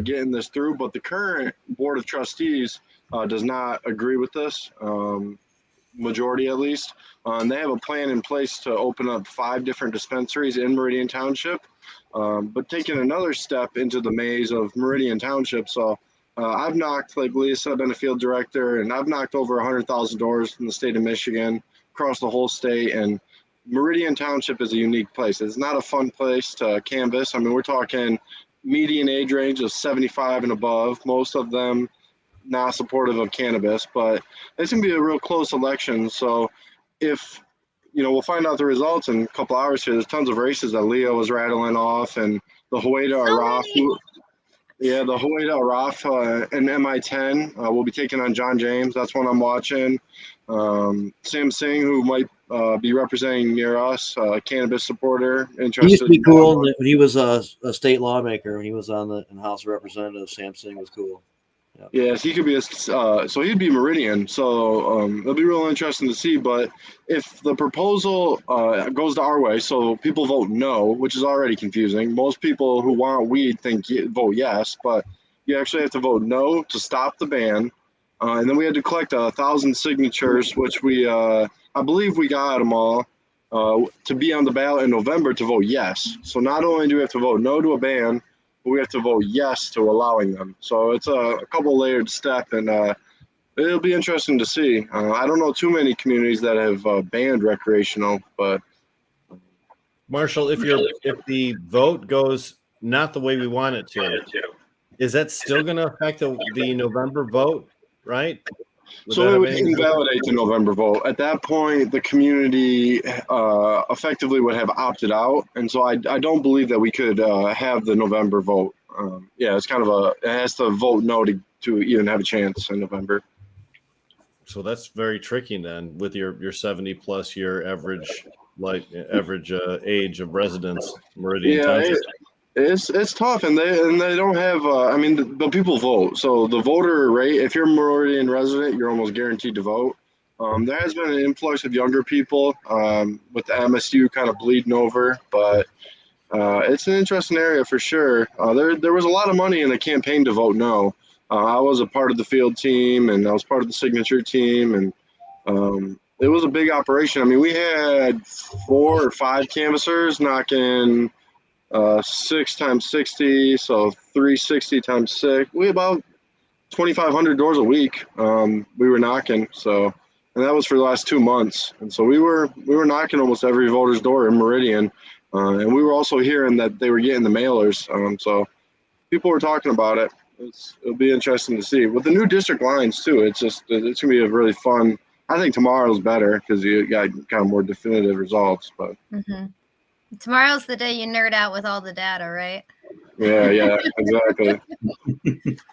getting this through, but the current board of trustees does not agree with this, majority at least. And they have a plan in place to open up 5 different dispensaries in Meridian Township. But taking another step into the maze of Meridian Township. So I've knocked, like Lisa, I've been a field director, and I've knocked over 100,000 doors in the state of Michigan, across the whole state. And Meridian Township is a unique place. It's not a fun place to canvass. I mean, we're talking median age range of 75 and above, most of them not supportive of cannabis, but it's going to be a real close election. So if we'll find out the results in a couple hours here. There's tons of races that Leo was rattling off, and the Hueda Araf. The Hueda Araf and MI10 will be taking on John James. That's one I'm watching. Sam Singh, who might be representing near us, cannabis supporter. Interested. He used to be cool when he was a state lawmaker. When he was on the House of Representatives, Sam Singh was cool. Yes, he could be so he'd be Meridian. So it'll be real interesting to see. But if the proposal goes to our way, so people vote no, which is already confusing. Most people who want weed vote yes, but you actually have to vote no to stop the ban. And then we had to collect 1,000 signatures, which I believe we got them all to be on the ballot in November to vote yes. So not only do we have to vote no to a ban, we have to vote yes to allowing them. So it's a couple layered step, and it'll be interesting to see. I don't know too many communities that have banned recreational, but Marshall, if the vote goes not the way we want it to, is that still going to affect the November vote? Right? So it would invalidate the November vote. At that point, the community effectively would have opted out, and so I don't believe that we could have the November vote. It's kind of it has to vote no to even have a chance in November. So that's very tricky then, with your 70+ year average age of residence, Meridian Township. It's tough, and they don't have. I mean, the people vote. So the voter rate, if you're a Meridian resident, you're almost guaranteed to vote. There has been an influx of younger people with the MSU kind of bleeding over, but it's an interesting area for sure. There was a lot of money in the campaign to vote no. I was a part of the field team, and I was part of the signature team, and it was a big operation. I mean, we had 4 or 5 canvassers knocking 6 times 60, so 360 times 6. We had about 2,500 doors a week. We were knocking, and that was for the last 2 months. And so we were knocking almost every voter's door in Meridian, and we were also hearing that they were getting the mailers. So people were talking about it. It'll be interesting to see with the new district lines too. It's gonna be a really fun. I think tomorrow's better because you got kind of more definitive results. But tomorrow's the day you nerd out with all the data, right? Yeah, exactly.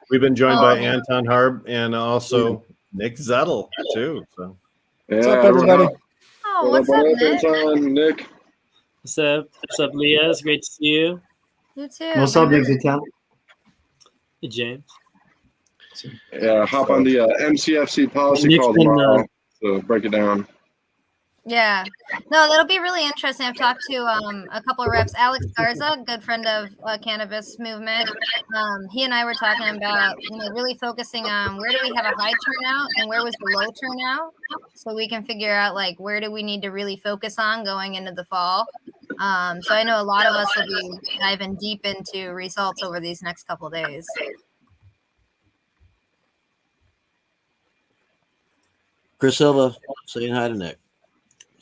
We've been joined by Anton, Harb, and also Nick Zettel too. So what's up, everybody? What's up, Nick? Nick? What's up? What's up, Leah? It's great to see you. You too. What's up, Big Town? Hey, James. Yeah, hop on the MCFC policy call tomorrow to break it down. Yeah, no, that'll be really interesting. I've talked to a couple of reps. Alex Garza, good friend of Cannabis movement. He and I were talking about really focusing on where do we have a high turnout and where was the low turnout, so we can figure out like where do we need to really focus on going into the fall. So I know a lot of us will be diving deep into results over these next couple of days. Chris Silva saying hi to Nick.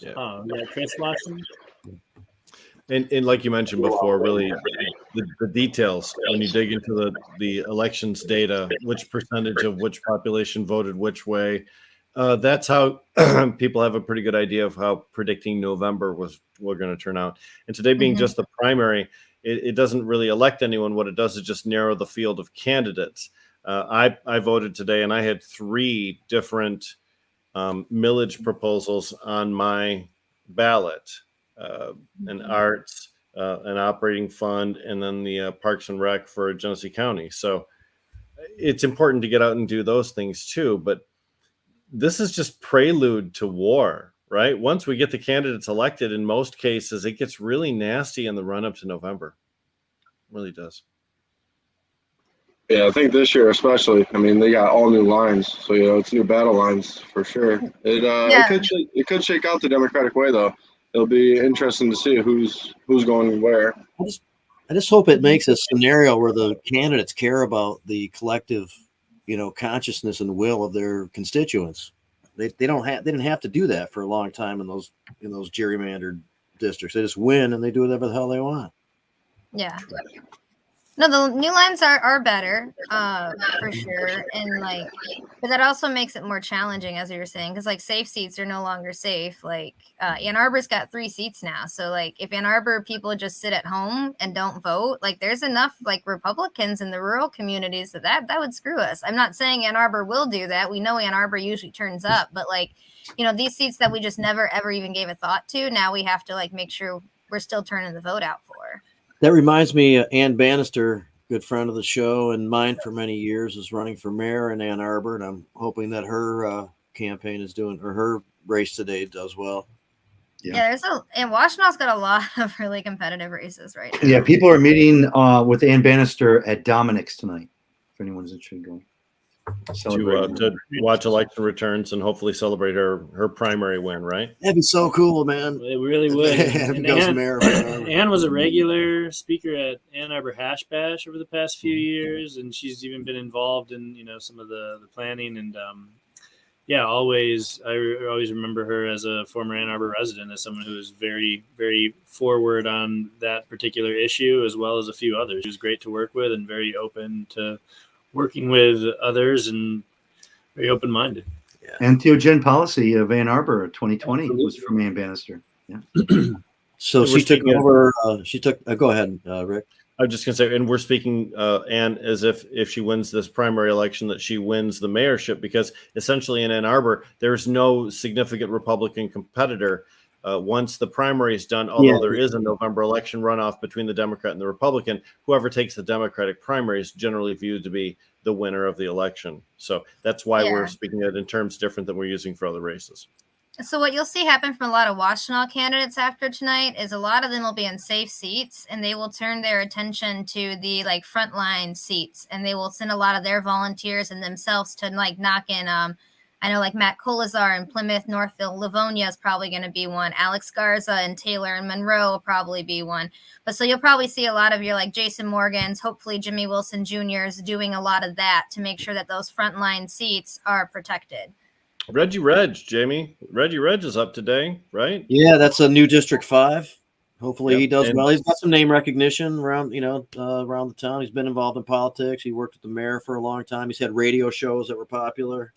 yeah. Oh, yeah, Chris watching. And like you mentioned before, really the details when you dig into the elections data, which percentage of which population voted which way, that's how people have a pretty good idea of how predicting November we're going to turn out. And today being just the primary, it doesn't really elect anyone. What it does is just narrow the field of candidates. I voted today, and I had 3 different millage proposals on my ballot. An arts, an operating fund, and then the Parks and Rec for Genesee County. So it's important to get out and do those things too. But this is just prelude to war, right? Once we get the candidates elected, in most cases, it gets really nasty in the run up to November. It really does. Yeah, I think this year especially. I mean, they got all new lines, so it's new battle lines for sure. It could shake out the Democratic way though. It'll be interesting to see who's going where. I just hope it makes a scenario where the candidates care about the collective, consciousness and will of their constituents. They didn't have to do that for a long time in those gerrymandered districts. They just win and they do whatever the hell they want. Yeah. No, the new lines are better, for sure, and but that also makes it more challenging, as you were saying, because safe seats are no longer safe. Ann Arbor's got 3 seats now, so if Ann Arbor people just sit at home and don't vote, there's enough Republicans in the rural communities that would screw us. I'm not saying Ann Arbor will do that. We know Ann Arbor usually turns up, but these seats that we just never ever even gave a thought to, now we have to make sure we're still turning the vote out for. That reminds me, Ann Bannister good friend of the show and mine for many years, is running for mayor in Ann Arbor, and I'm hoping that her campaign is doing, or her race today does well. Yeah, and Washtenaw's got a lot of really competitive races right now. Yeah, people are meeting with Ann Bannister at Dominic's tonight. If anyone's interested in going. To watch election returns and hopefully celebrate her primary win, right? That'd be so cool, man. It really would. And Ann was a regular speaker at Ann Arbor Hash Bash over the past few years, and she's even been involved in some of the planning and I always remember her as a former Ann Arbor resident, as someone who was very, very forward on that particular issue, as well as a few others. She was great to work with and very open to working with others and very open-minded. Yeah. And Theogen Policy of Ann Arbor 2020 was from Ann Bannister. Yeah. So she took over. Go ahead, Rick. I was just going to say, and we're speaking, Ann, as if she wins this primary election, that she wins the mayorship, because essentially in Ann Arbor, there's no significant Republican competitor. Once the primary is done, although there is a November election runoff between the Democrat and the Republican, whoever takes the Democratic primary is generally viewed to be the winner of the election. So that's why we're speaking it in terms different than we're using for other races. So what you'll see happen from a lot of Washtenaw candidates after tonight is a lot of them will be in safe seats, and they will turn their attention to the frontline seats, and they will send a lot of their volunteers and themselves to knock in. I know Matt Colazar in Plymouth, Northville, Livonia is probably going to be one. Alex Garza and Taylor and Monroe will probably be one. But so you'll probably see a lot of your Jason Morgans, hopefully Jimmy Wilson Jr.'s doing a lot of that to make sure that those frontline seats are protected. Reggie Jamie. Reggie is up today, right? Yeah, that's a new District 5. Hopefully he does well. He's got some name recognition around, around the town. He's been involved in politics. He worked with the mayor for a long time. He's had radio shows that were popular.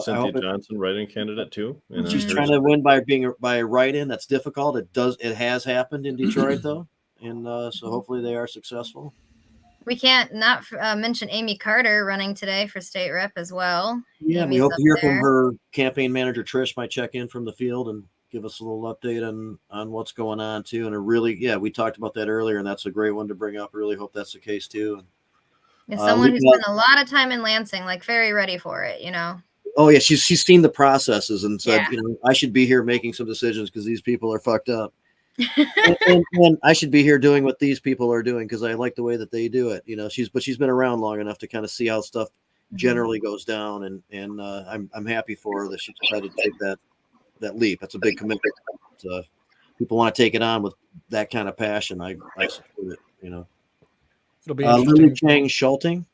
Cynthia Johnson, write-in candidate too. She's trying to win by a write-in. That's difficult. It has happened in Detroit though, and so hopefully they are successful. We can't not mention Amy Carter running today for state rep as well. Yeah, we hope to hear from her campaign manager. Trish might check in from the field and give us a little update on what's going on too. And we talked about that earlier, and that's a great one to bring up. I really hope that's the case too. And someone who's spent a lot of time in Lansing, very ready for it, Oh yeah, she's seen the processes and said, I should be here making some decisions because these people are fucked up. and I should be here doing what these people are doing because I like the way that they do it. She's been around long enough to kind of see how stuff generally goes down, and I'm happy for her that she decided to take that leap. That's a big commitment. People want to take it on with that kind of passion. I support it. It'll be Lily Chang Schulting.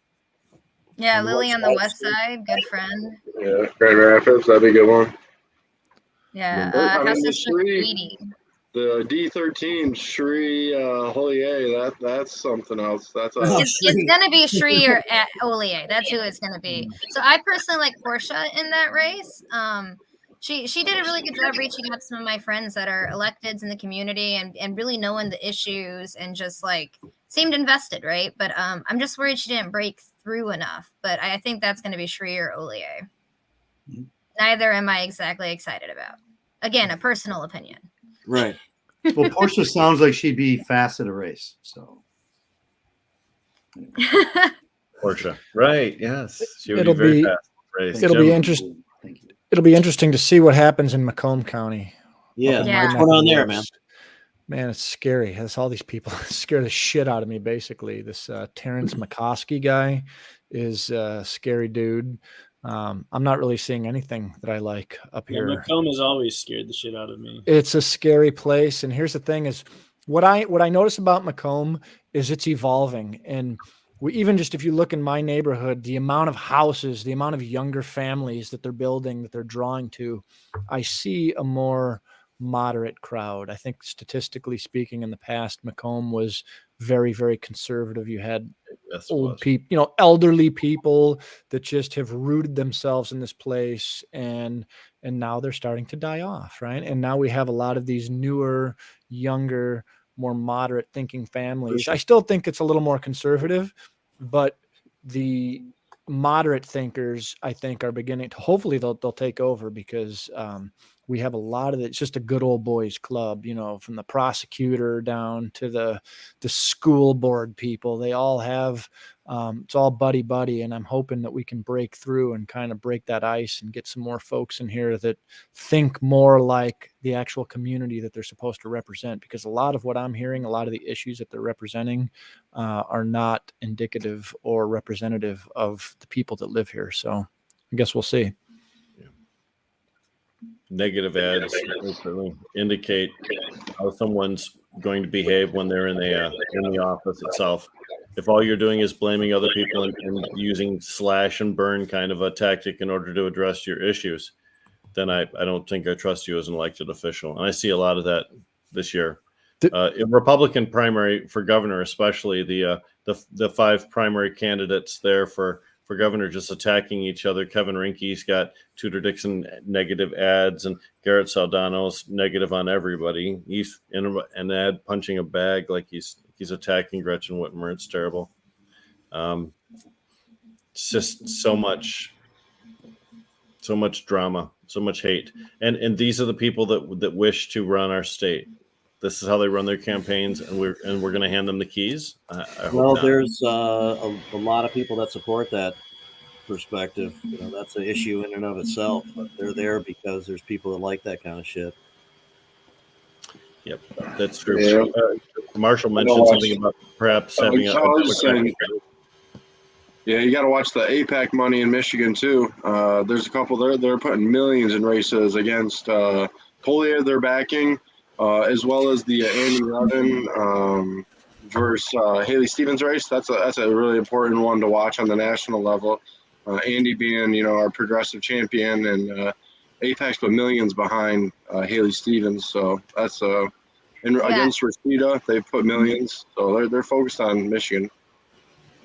Yeah, Lily on the west side, good friend. Yeah, Grand Rapids, that'd be a good one. Yeah, speedy. The D13 Shri Holier, that's something else. It's going to be Shri or Holier. That's who it's going to be. So I personally like Portia in that race. She did a really good job reaching out to some of my friends that are electeds in the community and really knowing the issues and just seemed invested, right? But I'm just worried she didn't break through enough. But I think that's going to be Shri or Olier. Neither am I exactly excited about. Again, a personal opinion. Right. Well, Portia sounds like she'd be fast at a race. So. Portia, right? Yes, she would It'll be very fast at a race. It'll be interesting. It'll be interesting to see what happens in Macomb County. Yeah. What's going on there, man? Man, it's scary. There's all these people scare the shit out of me, basically. This Terrence McCoskey guy is a scary dude. I'm not really seeing anything that I like up here. Macomb has always scared the shit out of me. It's a scary place. And here's the thing is what I notice about Macomb is it's evolving. And even just if you look in my neighborhood, the amount of houses, the amount of younger families that they're building, that they're drawing to, I see a more moderate crowd. I think statistically speaking, in the past, Macomb was very, very conservative. You had old people, elderly people that just have rooted themselves in this place, and now they're starting to die off, right? And now we have a lot of these newer, younger, more moderate thinking families. I still think it's a little more conservative, but the moderate thinkers, I think, are beginning to, hopefully they'll take over, because we have a lot of it. It's just a good old boys club, from the prosecutor down to the school board people. They all have, it's all buddy. And I'm hoping that we can break through and kind of break that ice and get some more folks in here that think more like the actual community that they're supposed to represent. Because a lot of what I'm hearing, a lot of the issues that they're representing are not indicative or representative of the people that live here. So I guess we'll see. Negative ads certainly indicate how someone's going to behave when they're in the office itself. If all you're doing is blaming other people and using slash and burn kind of a tactic in order to address your issues, then I don't think I trust you as an elected official. And I see a lot of that this year. In Republican primary for governor, especially the 5 primary candidates there for governor just attacking each other. Kevin Rinke's got Tudor Dixon negative ads, and Garrett Saldano's negative on everybody. He's in an ad punching a bag like he's attacking Gretchen Whitmer. It's terrible. It's just so much drama, so much hate, and these are the people that wish to run our state. This is how they run their campaigns, and we're going to hand them the keys. I hope not. There's a lot of people that support that perspective. That's an issue in and of itself. But they're there because there's people that like that kind of shit. Yep, that's true. Yeah. Marshall mentioned something about perhaps having Yeah, you got to watch the APAC money in Michigan too. There's a couple there. They're putting millions in races against Pollia. They're backing. As well as the Andy Rudden versus Haley Stevens race. That's a really important one to watch on the national level. Andy being, our progressive champion, and Apex put millions behind Haley Stevens. So that's against Rashida, they put millions. So they're focused on Michigan.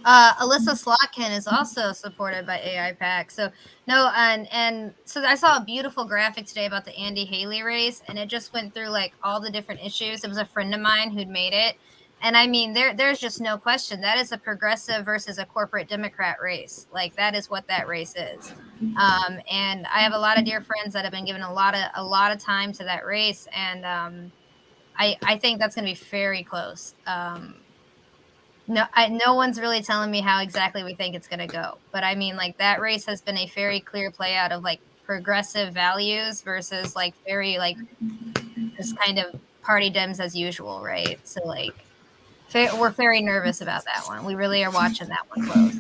Alyssa Slotkin is also supported by AIPAC. So and so I saw a beautiful graphic today about the Andy Haley race, and it just went through like all the different issues. It was a friend of mine who'd made it, and I mean there's just no question that is a progressive versus a corporate Democrat race. Like that is what that race is. And I have a lot of dear friends that have been given a lot of time to that race, and I think that's going to be very close. No one's really telling me how exactly we think it's going to go. But I mean, like, that race has been a very clear play out of, like, progressive values versus, like, very, like, this kind of party Dems as usual, right? So, like, we're very nervous about that one. We really are watching that one close.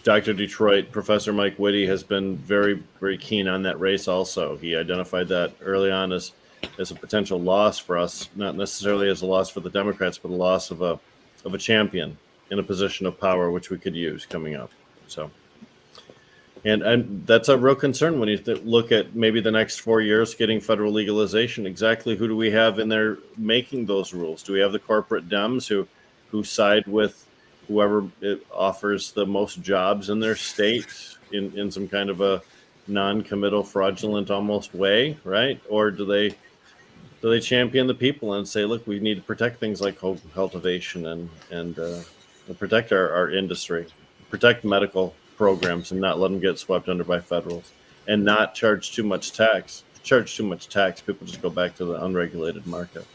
Dr. Detroit, Professor Mike Whitty has been very, very keen on that race also. He identified that early on as a potential loss for us, not necessarily as a loss for the Democrats, but a loss of a champion in a position of power, which we could use coming up. So, and that's a real concern when you look at maybe the next 4 years getting federal legalization. Exactly who do we have in there making those rules? Do we have the corporate Dems who side with whoever offers the most jobs in their state in some kind of a non-committal, fraudulent almost way, right? Or do they champion the people and say, look, we need to protect things like cultivation and protect our industry, protect medical programs, and not let them get swept under by federals, and not charge too much tax. Charge too much tax, people just go back to the unregulated market.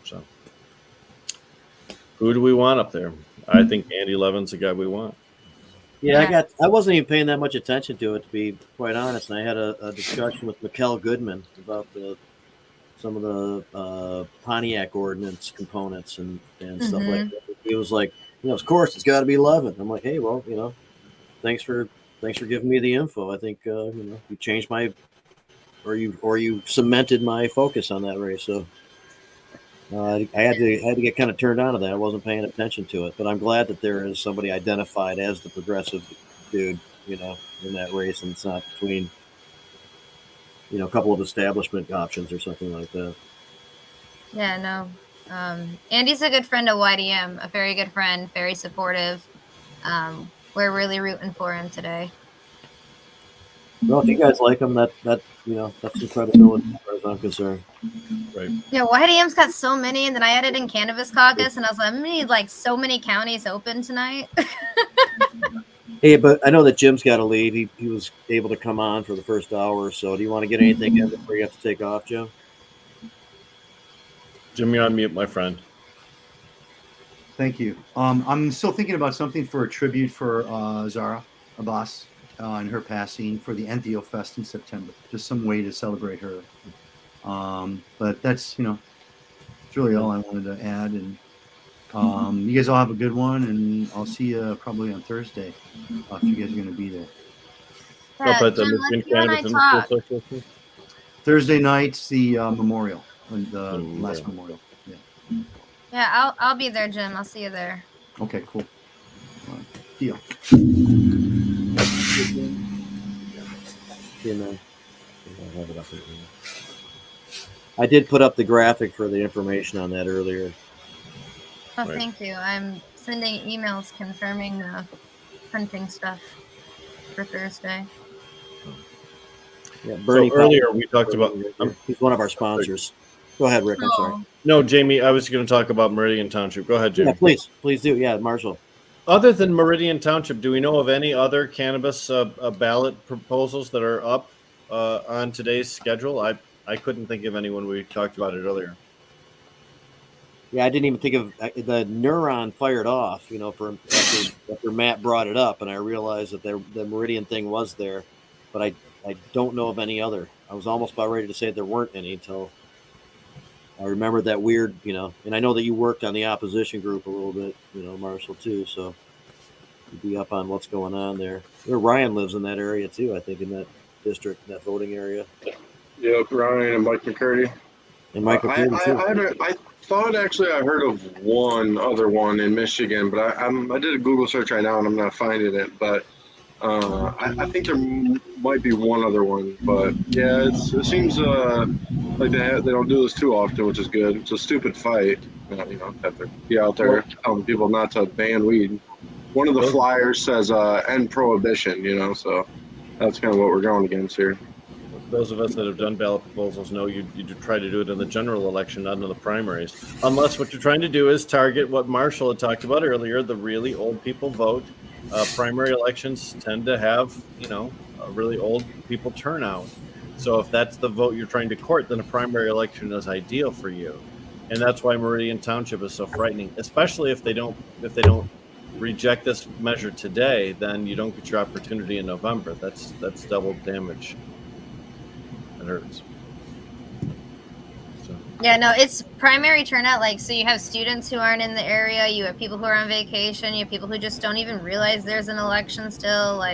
So, who do we want up there? I think Andy Levin's the guy we want. Yeah, I wasn't even paying that much attention to it, to be quite honest. And I had a discussion with Mikkel Goodman about some of the Pontiac ordinance components and stuff like that. He was like, of course it's got to be Levin. I'm like, hey, well, thanks for giving me the info. I think you changed you cemented my focus on that race. So I had to get kind of turned on to that. I wasn't paying attention to it, but I'm glad that there is somebody identified as the progressive dude, in that race, and it's not between a couple of establishment options or something like that. Yeah, no. Andy's a good friend of YDM, a very good friend, very supportive. We're really rooting for him today. Well, if you guys like him, that's some credibility as far as I'm concerned. Right. Yeah, YDM's got so many, and then I added in Cannabis Caucus, and I was like, I'm gonna need like so many counties open tonight. Hey, but I know that Jim's got to leave. He was able to come on for the first hour or so. Do you want to get anything in before you have to take off, Jim? Jim, you're on mute, my friend. Thank you. I'm still thinking about something for a tribute for Zara Abbas and her passing for the Entheo Fest in September. Just some way to celebrate her. But that's, it's really all I wanted to add. And you guys all have a good one, and I'll see you probably on Thursday if you guys are going to be there. Up at the Jim, Michigan let's you and I Cannabis Industry talk. Association. Thursday night's the memorial, the last memorial. Yeah. Yeah, I'll be there, Jim. I'll see you there. Okay, cool. Deal. Yeah, man. I did put up the graphic for the information on that earlier. Oh, thank you. I'm sending emails confirming the printing stuff for Thursday. Yeah, Bernie. So earlier we talked about. He's one of our sponsors. Go ahead, Rick. I'm sorry. No, Jamie, I was going to talk about Meridian Township. Go ahead, Jamie. Yeah, please do. Yeah, Marshall. Other than Meridian Township, do we know of any other cannabis ballot proposals that are up on today's schedule? I couldn't think of anyone. We talked about it earlier. Yeah, I didn't even think of the neuron fired off, for after Matt brought it up, and I realized that the Meridian thing was there, but I don't know of any other. I was almost about ready to say there weren't any until I remember that weird, and I know that you worked on the opposition group a little bit, Marshall too, so you'd be up on what's going on there. Ryan lives in that area too, I think, in that district, that voting area. Yep, Ryan and Mike McCurdy. And Mike McCurdy too. I thought actually I heard of one other one in Michigan, but I did a Google search right now and I'm not finding it. But I think there might be one other one. But yeah, it seems like they don't do this too often, which is good. It's a stupid fight. Have to be out there telling people not to ban weed. One of the flyers says end prohibition, so that's kind of what we're going against here. Those of us that have done ballot proposals know you try to do it in the general election, not in the primaries. Unless what you're trying to do is target what Marshall had talked about earlier, the really old people vote. Primary elections tend to have, a really old people turnout. So if that's the vote you're trying to court, then a primary election is ideal for you. And that's why Meridian Township is so frightening, especially if they don't reject this measure today, then you don't get your opportunity in November. That's double damage. It hurts. So. Yeah, no, it's primary turnout. So you have students who aren't in the area, you have people who are on vacation, you have people who just don't even realize there's an election still.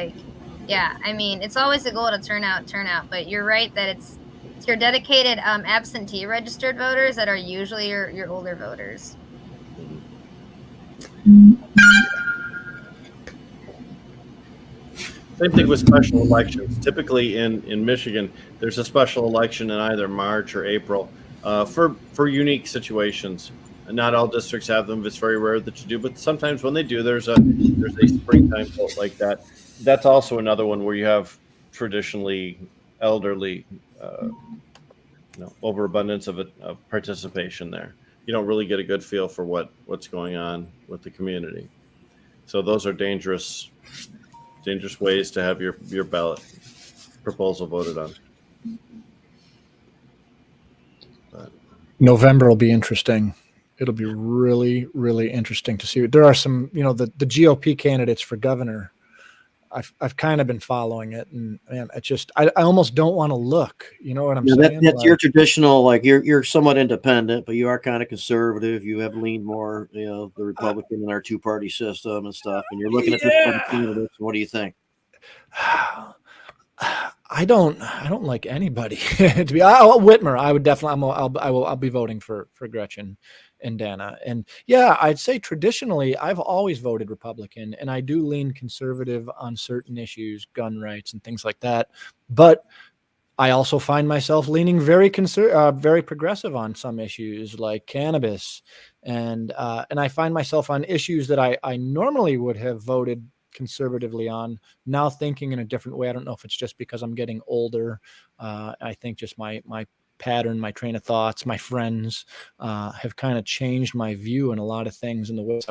Yeah, I mean, it's always a goal to turn out, but you're right that it's your dedicated absentee registered voters that are usually your older voters. Same thing with special elections. Typically in Michigan, there's a special election in either March or April for unique situations. And not all districts have them. It's very rare that you do, but sometimes when they do, there's a springtime vote like that. That's also another one where you have traditionally elderly, overabundance of participation there. You don't really get a good feel for what's going on with the community. So those are dangerous ways to have your ballot proposal voted on. But November will be interesting. It'll be really, really interesting to see. There are some, the GOP candidates for governor. I've kind of been following it, and man, I almost don't want to look. You know what I'm saying? That's your traditional, you're somewhat independent, but you are kind of conservative. You have leaned more, the Republican in our two-party system and stuff. And you're looking at the candidates. What do you think? I don't like anybody. Whitmer, I would definitely. I'll be voting for Gretchen and Dana. And yeah, I'd say traditionally I've always voted Republican, and I do lean conservative on certain issues, gun rights and things like that. But I also find myself leaning very progressive on some issues like cannabis, and I find myself on issues that I normally would have voted conservatively on, now thinking in a different way. I don't know if it's just because I'm getting older. I think just my pattern, my train of thoughts, my friends have kind of changed my view in a lot of things in the ways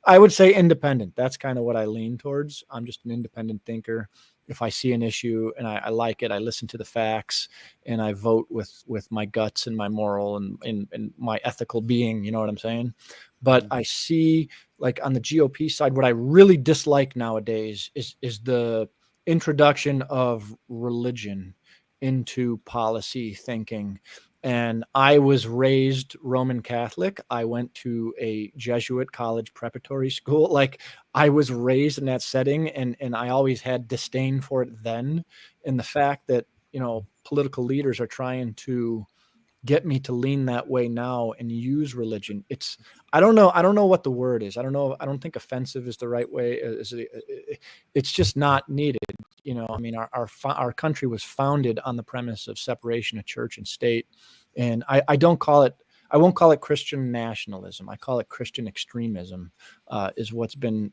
I would say independent. That's kind of what I lean towards. I'm just an independent thinker. If I see an issue and I like it, I listen to the facts and I vote with my guts and my moral and my ethical being, you know what I'm saying? But I see, like, on the GOP side, what I really dislike nowadays is the introduction of religion into policy thinking. And I was raised Roman Catholic. I went to a Jesuit college preparatory school. Like, I was raised in that setting, and I always had disdain for it then. And the fact that, you know, political leaders are trying to get me to lean that way now and use religion. I don't know what the word is. I don't think offensive is the right way. It's just not needed. You know, I mean, our country was founded on the premise of separation of church and state. And I won't call it Christian nationalism. I call it Christian extremism, is what's been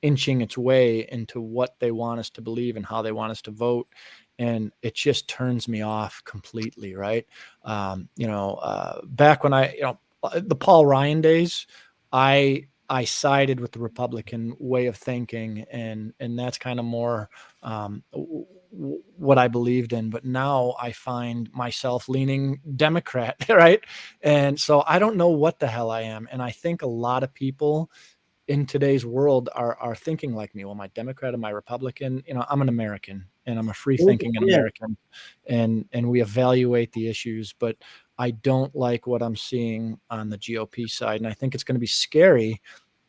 inching its way into what they want us to believe and how they want us to vote. And it just turns me off completely. Right. Back when the Paul Ryan days, I sided with the Republican way of thinking, and that's kind of more what I believed in. But now I find myself leaning Democrat, right? And so I don't know what the hell I am. And I think a lot of people in today's world are thinking like me. Well, am I Democrat? Am I Republican? You know, I'm an American, and I'm a free thinking American, and we evaluate the issues, but I don't like what I'm seeing on the GOP side. And I think it's going to be scary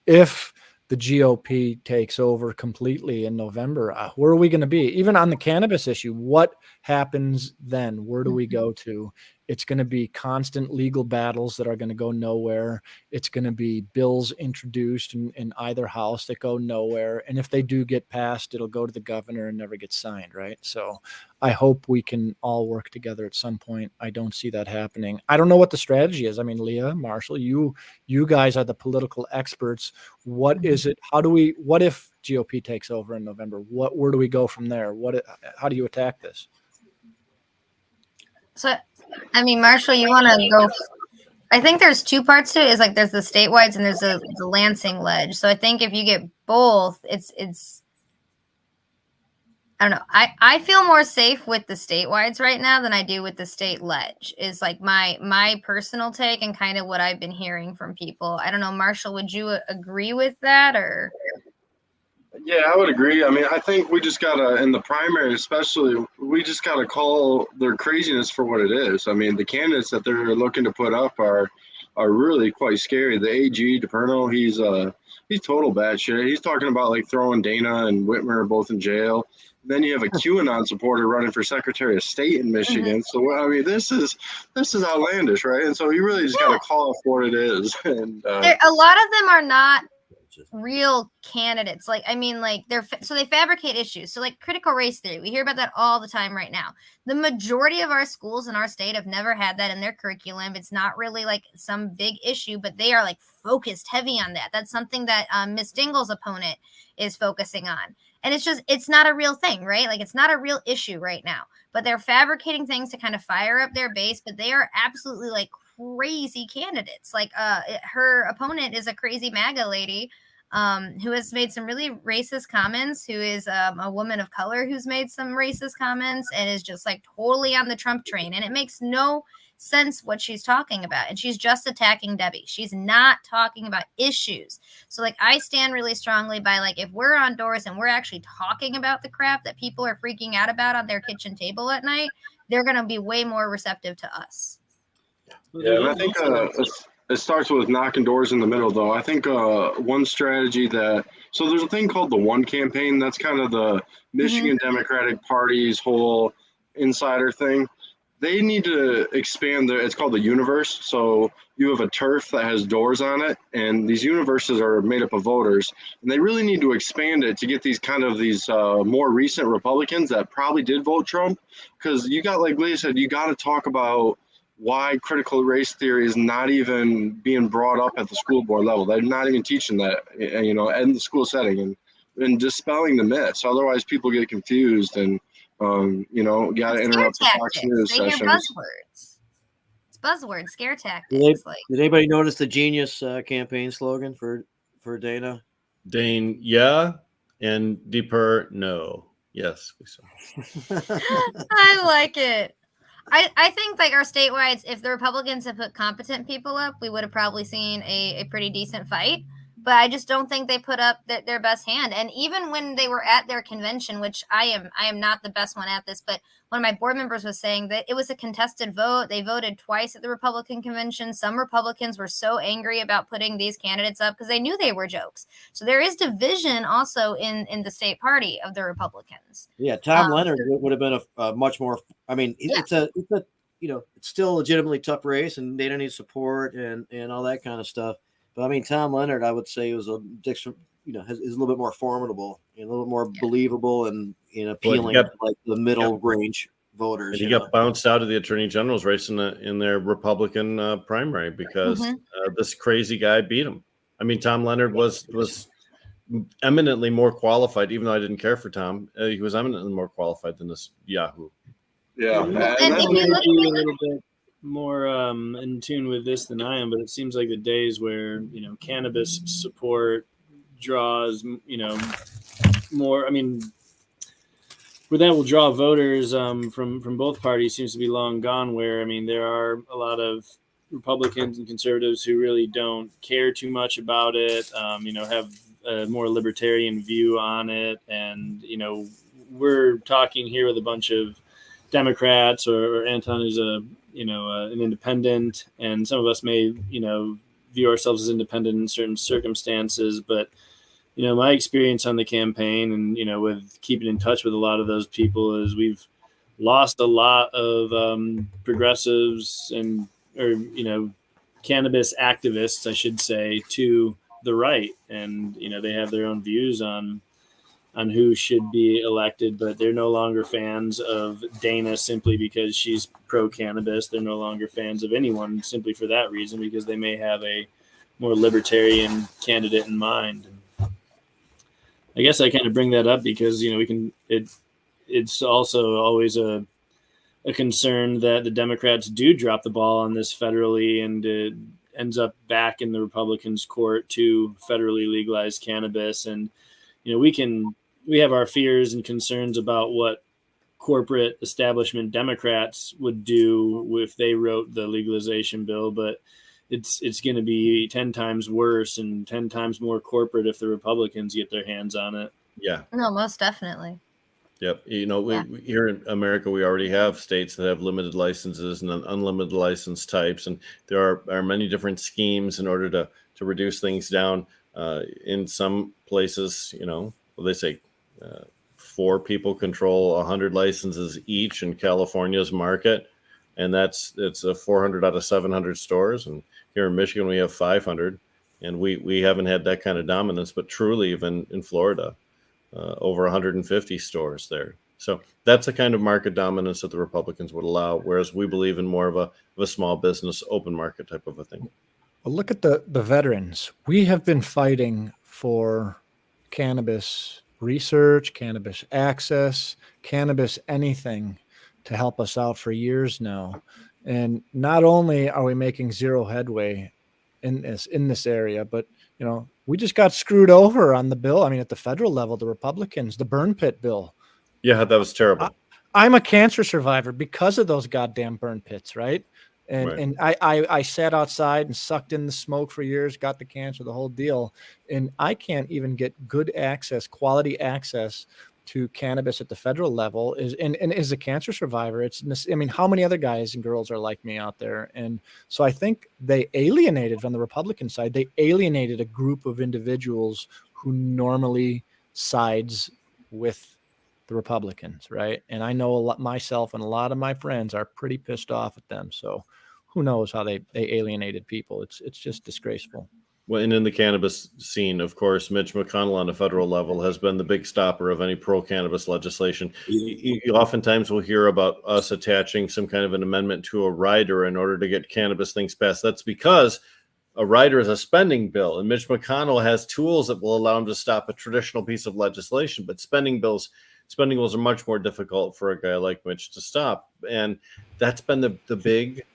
if the GOP takes over completely in November. Where are we going to be? Even on the cannabis issue, what happens then? Where do we go to? It's going to be constant legal battles that are going to go nowhere. It's going to be bills introduced in either house that go nowhere. And if they do get passed, it'll go to the governor and never get signed, right? So I hope we can all work together at some point. I don't see that happening. I don't know what the strategy is. I mean, Leah, Marshall, you guys are the political experts. What is it? What if GOP takes over in November? Where do we go from there? How do you attack this? So, I mean, Marshall, you want to go? I think there's two parts to it. Is like there's the statewide and there's the Lansing ledge. So I think if you get both, it's I don't know. I feel more safe with the statewide right now than I do with the state ledge. Is like my personal take and kind of what I've been hearing from people. I don't know, Marshall, would you agree with that or? Yeah, I would agree. I mean, I think we just gotta, in the primary especially, we just gotta call their craziness for what it is. I mean, the candidates that they're looking to put up are really quite scary. The AG, Decriminalize, he's total bad shit. He's talking about like throwing Dana and Whitmer both in jail. Then you have a QAnon supporter running for Secretary of State in Michigan. So I mean, this is outlandish, right? And so you really just gotta call it for what it is. And a lot of them are not real candidates. Like, I mean, like so they fabricate issues. So like critical race theory, we hear about that all the time right now. The majority of our schools in our state have never had that in their curriculum. It's not really like some big issue, but they are like focused heavy on that. That's something that Miss Dingle's opponent is focusing on. And it's not a real thing, right? Like it's not a real issue right now, but they're fabricating things to kind of fire up their base, but they are absolutely like crazy candidates. Like her opponent is a crazy MAGA lady who has made some really racist comments, who is a woman of color who's made some racist comments and is just like totally on the Trump train. And it makes no sense what she's talking about. And she's just attacking Debbie. She's not talking about issues. So like I stand really strongly by like if we're on doors and we're actually talking about the crap that people are freaking out about on their kitchen table at night, they're going to be way more receptive to us. Yeah, and I think it starts with knocking doors in the middle, though. I think one strategy so there's a thing called the One Campaign. That's kind of the Michigan Democratic Party's whole insider thing. They need to expand it's called the universe. So you have a turf that has doors on it, and these universes are made up of voters. And they really need to expand it to get these more recent Republicans that probably did vote Trump. Because you got, like Leah said, you got to talk about why critical race theory is not even being brought up at the school board level. They're not even teaching that, in the school setting and dispelling the myths. Otherwise, people get confused and Got to Scare interrupt the Fox tactics. News They hear sessions. buzzwords. It's buzzwords, scare tactics. Did anybody notice the Genius campaign slogan for Dana? Dane, yeah, and Deeper, no. Yes, we saw. I like it. I think like our statewide, if the Republicans had put competent people up, we would have probably seen a pretty decent fight. But I just don't think they put up their best hand. And even when they were at their convention, which I am not the best one at this, but one of my board members was saying that it was a contested vote. They voted twice at the Republican convention. Some Republicans were so angry about putting these candidates up because they knew they were jokes. So there is division also in the state party of the Republicans. Yeah, Tom Leonard would have been a much more. I mean, it's still a legitimately tough race, and Dana needs support and all that kind of stuff. But I mean, Tom Leonard, I would say, is a little bit more formidable, a little bit more believable, and appealing to like the middle range voters. And he got bounced out of the attorney general's race in their Republican primary because this crazy guy beat him. I mean, Tom Leonard was eminently more qualified, even though I didn't care for Tom. He was eminently more qualified than this Yahoo. Yeah, and if you look a little bit more in tune with this than I am, but it seems like the days where cannabis support draws more. I mean, where that will draw voters from both parties seems to be long gone. Where I mean, there are a lot of Republicans and conservatives who really don't care too much about it. Have a more libertarian view on it, and we're talking here with a bunch of Democrats, or Anton is an independent, and some of us may view ourselves as independent in certain circumstances. But my experience on the campaign and with keeping in touch with a lot of those people is we've lost a lot of progressives or cannabis activists, I should say, to the right, and they have their own views on who should be elected, but they're no longer fans of Dana simply because she's pro-cannabis. They're no longer fans of anyone simply for that reason, because they may have a more libertarian candidate in mind. I guess I kind of bring that up because it's also always a concern that the Democrats do drop the ball on this federally, and it ends up back in the Republicans' court to federally legalize cannabis. And we have our fears and concerns about what corporate establishment Democrats would do if they wrote the legalization bill, but it's going to be 10 times worse and 10 times more corporate if the Republicans get their hands on it. Yeah. No, most definitely. Yep. Here in America, we already have states that have limited licenses and unlimited license types. And there are many different schemes in order to reduce things down. In some places, they say 4 people control 100 licenses each in California's market. And it's 400 out of 700 stores. And here in Michigan, we have 500. And we haven't had that kind of dominance, but truly even in Florida, over 150 stores there. So that's the kind of market dominance that the Republicans would allow, whereas we believe in more of a small business, open market type of a thing. Well, look at the veterans. We have been fighting for cannabis research, cannabis access, cannabis anything to help us out for years now. And not only are we making zero headway in this area, but we just got screwed over on the bill. I mean, at the federal level, the Republicans, the burn pit bill. Yeah, that was terrible. I'm a cancer survivor because of those goddamn burn pits, right? And Right. and I sat outside and sucked in the smoke for years, got the cancer, the whole deal. And I can't even get good access, quality access to cannabis at the federal level. And as a cancer survivor, how many other guys and girls are like me out there? And so I think they alienated from the Republican side. They alienated a group of individuals who normally sides with the Republicans, right? And I know myself and a lot of my friends are pretty pissed off at them. So who knows how they alienated people? It's just disgraceful. Well, and in the cannabis scene, of course, Mitch McConnell on the federal level has been the big stopper of any pro-cannabis legislation. You oftentimes will hear about us attaching some kind of an amendment to a rider in order to get cannabis things passed. That's because a rider is a spending bill, and Mitch McConnell has tools that will allow him to stop a traditional piece of legislation. But spending bills spending goals are much more difficult for a guy like Mitch to stop. And that's been the big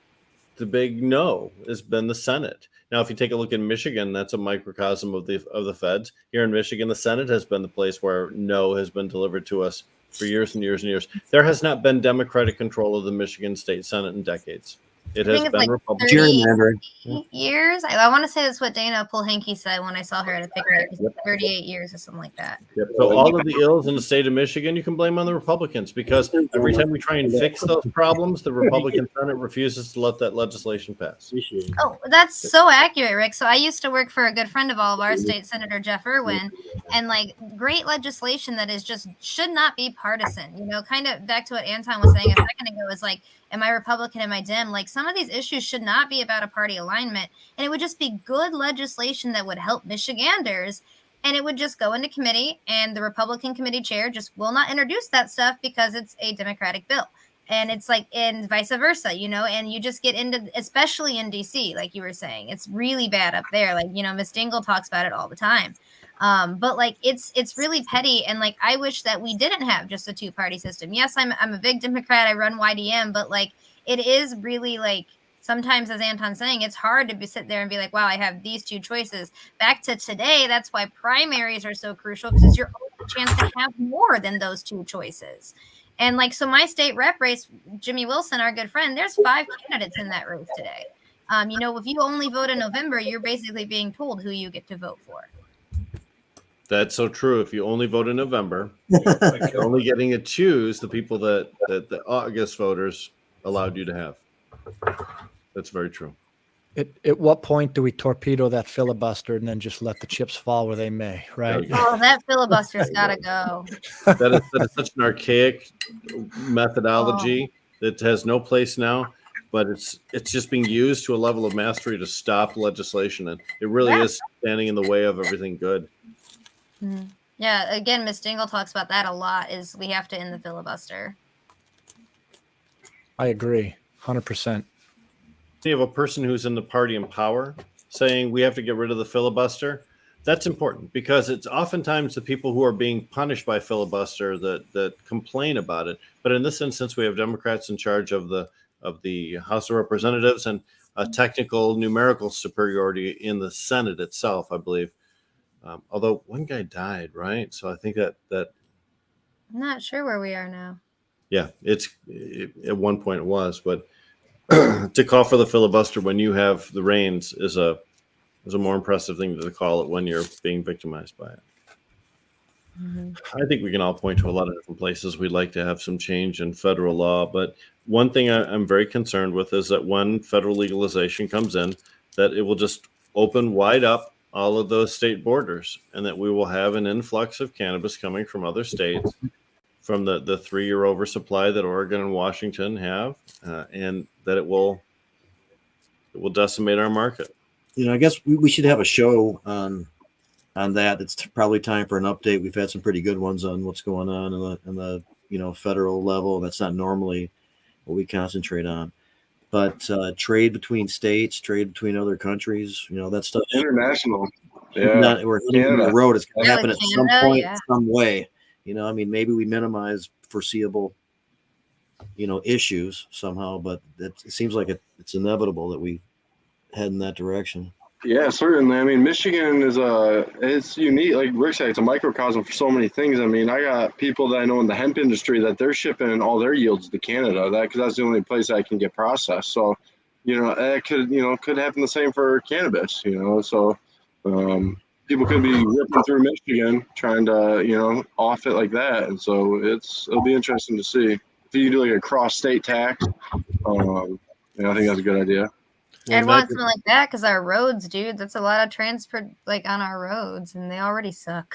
no has been the Senate. Now, if you take a look in Michigan, that's a microcosm of the feds. Here in Michigan, the Senate has been the place where no has been delivered to us for years and years and years. There has not been Democratic control of the Michigan State Senate in decades. It has been Republican. 38 years. I want to say that's what Dana Pulhanky said when I saw her at a picnic. 38 years or something like that. Yep. So all of the ills in the state of Michigan, you can blame on the Republicans, because every time we try and fix those problems, the Republican Senate refuses to let that legislation pass. Oh, that's so accurate, Rick. So I used to work for a good friend of all of our state senator, Jeff Irwin, and like great legislation that is just should not be partisan. You know, kind of back to what Anton was saying a second ago, is like, am I Republican? Am I Dem? Like some of these issues should not be about a party alignment, and it would just be good legislation that would help Michiganders, and it would just go into committee, and the Republican committee chair just will not introduce that stuff because it's a Democratic bill. And it's like, and vice versa, you know, and you just get into, especially in DC, like you were saying, it's really bad up there. Like, you know, Miss Dingle talks about it all the time. But like, it's really petty. And like, I wish that we didn't have just a 2-party system. Yes, I'm a big Democrat. I run YDM, but like, it is really like, sometimes, as Anton's saying, it's hard to sit there and be like, wow, I have these 2 choices. Back to today, that's why primaries are so crucial, because it's your only chance to have more than those 2 choices. And like, so my state rep race, Jimmy Wilson, our good friend, there's 5 candidates in that race today. You know, if you only vote in November, you're basically being told who you get to vote for. That's so true. If you only vote in November, you're only getting to choose the people that the August voters allowed you to have. That's very true. At what point do we torpedo that filibuster and then just let the chips fall where they may, right? Oh, that filibuster's got to go. That is such an archaic methodology that has no place now, but it's just being used to a level of mastery to stop legislation, and it really is standing in the way of everything good. Mm-hmm. Yeah, again, Miss Dingle talks about that a lot, is we have to end the filibuster. I agree, 100%. You have a person who's in the party in power saying we have to get rid of the filibuster. That's important, because it's oftentimes the people who are being punished by filibuster that complain about it. But in this instance, we have Democrats in charge of the House of Representatives and a technical numerical superiority in the Senate itself, I believe. Although one guy died, right? So I think that I'm not sure where we are now. Yeah, at one point it was, but to call for the filibuster when you have the reins is a more impressive thing to call it when you're being victimized by it. Mm-hmm. I think we can all point to a lot of different places we'd like to have some change in federal law, but one thing I'm very concerned with is that when federal legalization comes in, that it will just open wide up all of those state borders, and that we will have an influx of cannabis coming from other states, from the 3-year oversupply that Oregon and Washington have, and that it will decimate our market. You know, I guess we should have a show on that. It's probably time for an update. We've had some pretty good ones on what's going on in the federal level. That's not normally what we concentrate on. But trade between states, trade between other countries, that stuff. International. Yeah. We're hitting the road. It's going to happen at some point, some way. Maybe we minimize foreseeable, issues somehow, but it seems like it's inevitable that we head in that direction. Yeah, certainly. Michigan it's unique. Like Rick said, it's a microcosm for so many things. I got people that I know in the hemp industry that they're shipping all their yields to Canada, because that's the only place that can get processed. So, that could happen the same for cannabis, so people could be ripping through Michigan trying to, off it like that. And so it'll be interesting to see if you do like a cross state tax. I think that's a good idea. I'd want something like that, because our roads, dude, that's a lot of transport on our roads, and they already suck.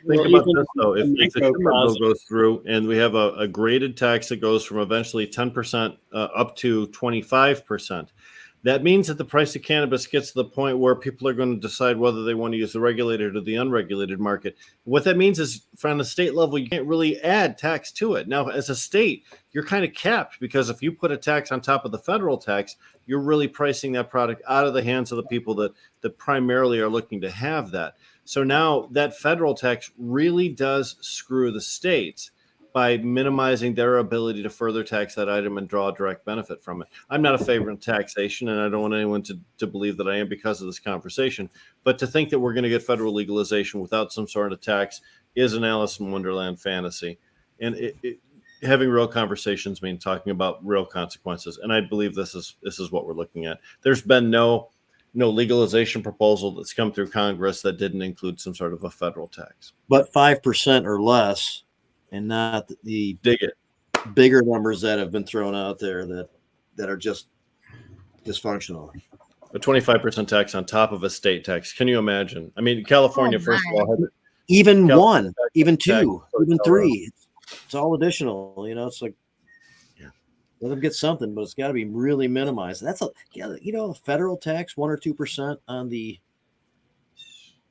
Think about this, though. If the shipment bill goes through and we have a graded tax that goes from eventually 10% up to 25%, that means that the price of cannabis gets to the point where people are going to decide whether they want to use the regulated or the unregulated market. What that means is, from the state level, you can't really add tax to it. Now, as a state, you're kind of capped, because if you put a tax on top of the federal tax, you're really pricing that product out of the hands of the people that primarily are looking to have that. So now that federal tax really does screw the states. by minimizing their ability to further tax that item and draw a direct benefit from it. I'm not a favorite of taxation, and I don't want anyone to believe that I am because of this conversation. But to think that we're going to get federal legalization without some sort of tax is an Alice in Wonderland fantasy. And having real conversations means talking about real consequences. And I believe this is what we're looking at. There's been no legalization proposal that's come through Congress that didn't include some sort of a federal tax. But 5% or less, and not the bigger numbers that have been thrown out there that are just dysfunctional. A 25% tax on top of a state tax. Can you imagine? I mean, California, first of all, had even one, even two, even three. It's all additional. You know, it's like, let them get something, but it's got to be really minimized. That's a federal tax, 1 or 2% on the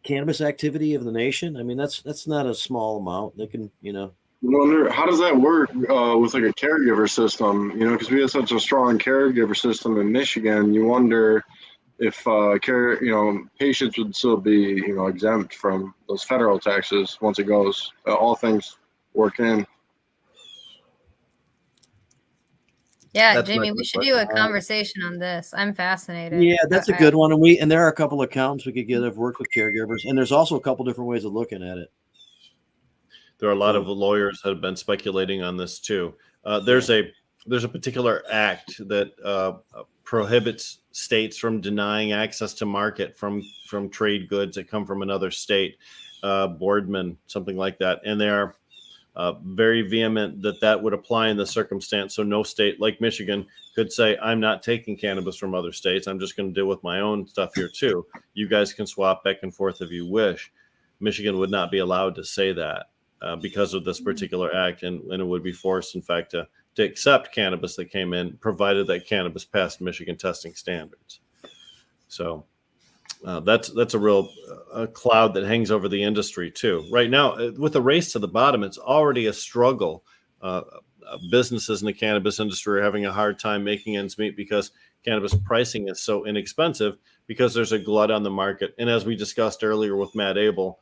cannabis activity of the nation. I mean, that's not a small amount. They can, wonder how does that work with like a caregiver system, because we have such a strong caregiver system in Michigan. You wonder if patients would still be exempt from those federal taxes once it goes, all things work in. Yeah, That's Jamie, my we should question. do a conversation on this. I'm fascinated. Yeah, that's a good one. And there are a couple of accountants we could get that have worked with caregivers, and there's also a couple different ways of looking at it. There are a lot of lawyers that have been speculating on this too. There's a particular act that prohibits states from denying access to market from trade goods that come from another state, Boardman, something like that. And they are very vehement that would apply in this circumstance. So no state like Michigan could say, I'm not taking cannabis from other states. I'm just going to deal with my own stuff here too. You guys can swap back and forth if you wish. Michigan would not be allowed to say that. Because of this particular act, and it would be forced, in fact, to accept cannabis that came in, provided that cannabis passed Michigan testing standards. So that's a real cloud that hangs over the industry too. Right now, with the race to the bottom, it's already a struggle. Businesses in the cannabis industry are having a hard time making ends meet because cannabis pricing is so inexpensive because there's a glut on the market. And as we discussed earlier with Matt Abel,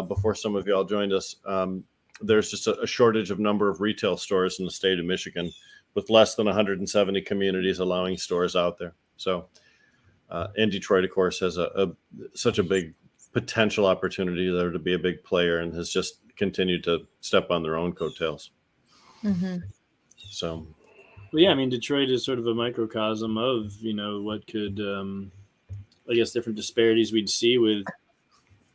before some of y'all joined us, there's just a shortage of number of retail stores in the state of Michigan, with less than 170 communities allowing stores out there. So, and Detroit, of course, has such a big potential opportunity there to be a big player, and has just continued to step on their own coattails. Mm-hmm. So, well, yeah, I mean, Detroit is sort of a microcosm of what could, I guess, different disparities we'd see with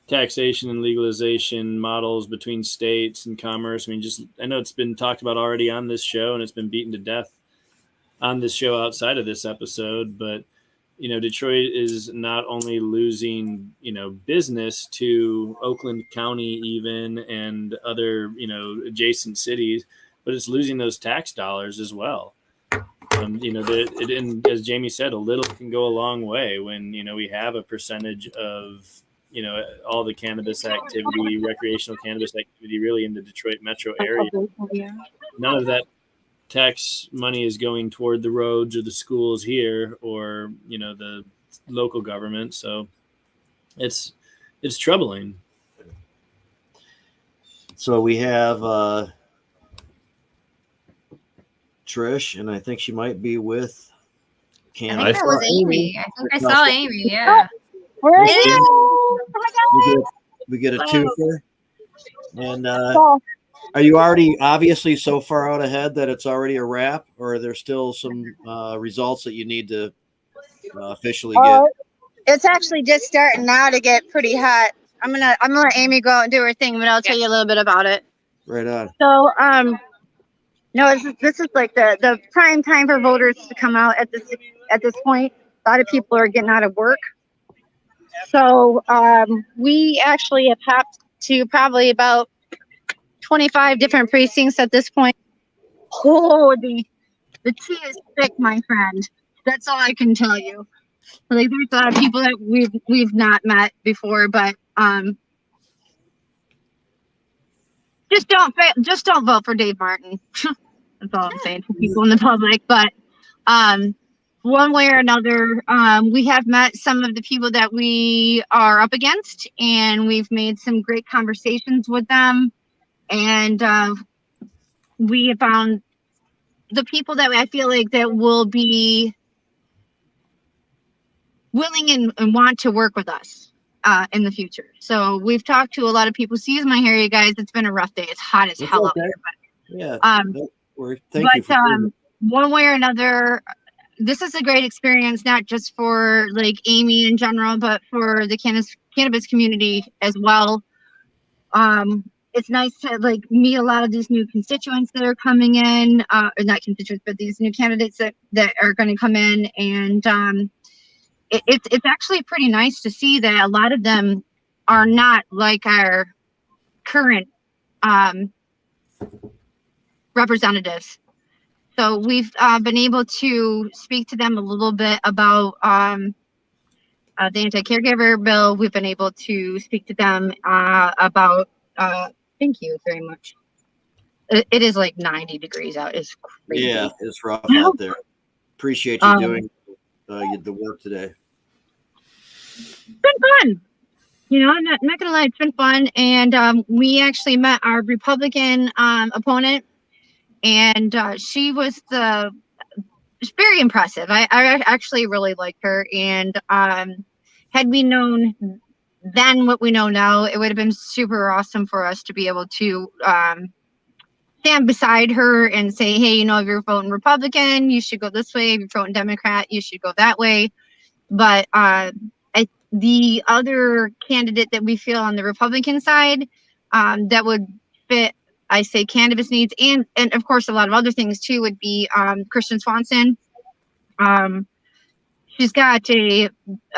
taxation and legalization models between states and commerce. I mean, I know it's been talked about already on this show, and it's been beaten to death on this show outside of this episode. But, Detroit is not only losing, business to Oakland County even and other, adjacent cities, but it's losing those tax dollars as well. And as Jamie said, a little can go a long way when, we have a percentage of all the cannabis activity, recreational cannabis activity really in the Detroit metro area. None of that tax money is going toward the roads or the schools here or, the local government. So it's troubling. So we have Trish, and I think she might be with Cannabis. I think that was Amy. I think I saw Amy. Yeah. Where is it? We get a twofer. And are you already obviously so far out ahead that it's already a wrap, or are there still some results that you need to officially get? It's actually just starting now to get pretty hot. I'm gonna let Amy go out and do her thing, but I'll tell you a little bit about it. Right on. So no, this is like the prime time for voters to come out at this point. A lot of people are getting out of work. So we actually have hopped to probably about 25 different precincts at this point. Oh, the tea is thick, my friend. That's all I can tell you. Like, there's a lot of people that we've not met before, but just don't vote for Dave Martin. That's all I'm saying to people in the public. But one way or another, we have met some of the people that we are up against, and we've made some great conversations with them. And we have found the people that I feel like that will be willing and want to work with us in the future. So we've talked to a lot of people. Excuse my hair, you guys. It's been a rough day. It's hot as hell out here. Yeah. Thank you. One way or another, this is a great experience, not just for like Amy in general, but for the cannabis community as well. It's nice to like meet a lot of these new constituents that are coming in, or not constituents, but these new candidates that are going to come in. And it's actually pretty nice to see that a lot of them are not like our current representatives. So we've been able to speak to them a little bit about the anti-caregiver bill. We've been able to speak to them about, thank you very much. It is like 90 degrees out. It's crazy. Yeah, it's rough out there. Appreciate you doing the work today. It's been fun. You know, I'm not gonna lie, it's been fun. And we actually met our Republican opponent, and she was very impressive. I actually really like her. And had we known then what we know now, it would have been super awesome for us to be able to stand beside her and say, hey, you know, if you're voting Republican, you should go this way. If you're voting Democrat, you should go that way. But the other candidate that we feel on the Republican side that would fit, I say, cannabis needs, and of course a lot of other things too, would be Kristen Swanson. She's got a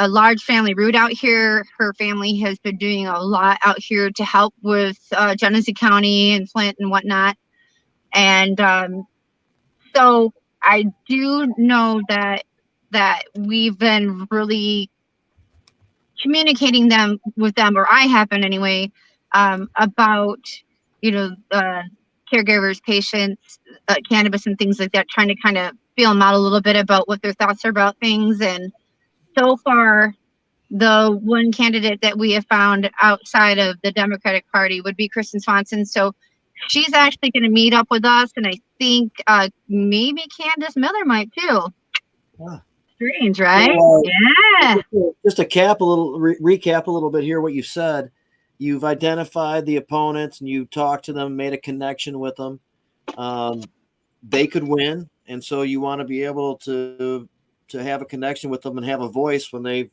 large family root out here. Her family has been doing a lot out here to help with Genesee County and Flint and whatnot. And so I do know that we've been really communicating with them, or I have been anyway, about, you know, caregivers, patients, cannabis and things like that, trying to kind of feel them out a little bit about what their thoughts are about things. And so far, the one candidate that we have found outside of the Democratic Party would be Kristen Swanson. So she's actually going to meet up with us, and I think maybe Candace Miller might too. Huh. Strange, right? Yeah. Just to recap a little bit here what you said. You've identified the opponents and you talked to them, made a connection with them. They could win, and so you want to be able to have a connection with them and have a voice when they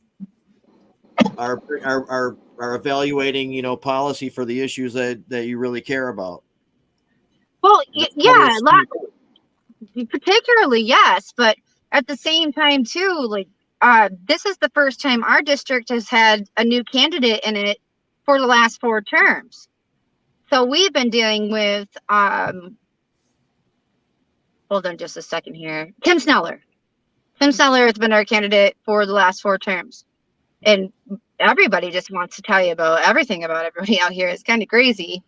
are evaluating, you know, policy for the issues that you really care about. Well, yeah, particularly, yes, but at the same time too, like this is the first time our district has had a new candidate in it for the last 4 terms. So we've been dealing with hold on just a second here. Tim Sneller has been our candidate for the last 4 terms. And everybody just wants to tell you about everything about everybody out here. It's kind of crazy.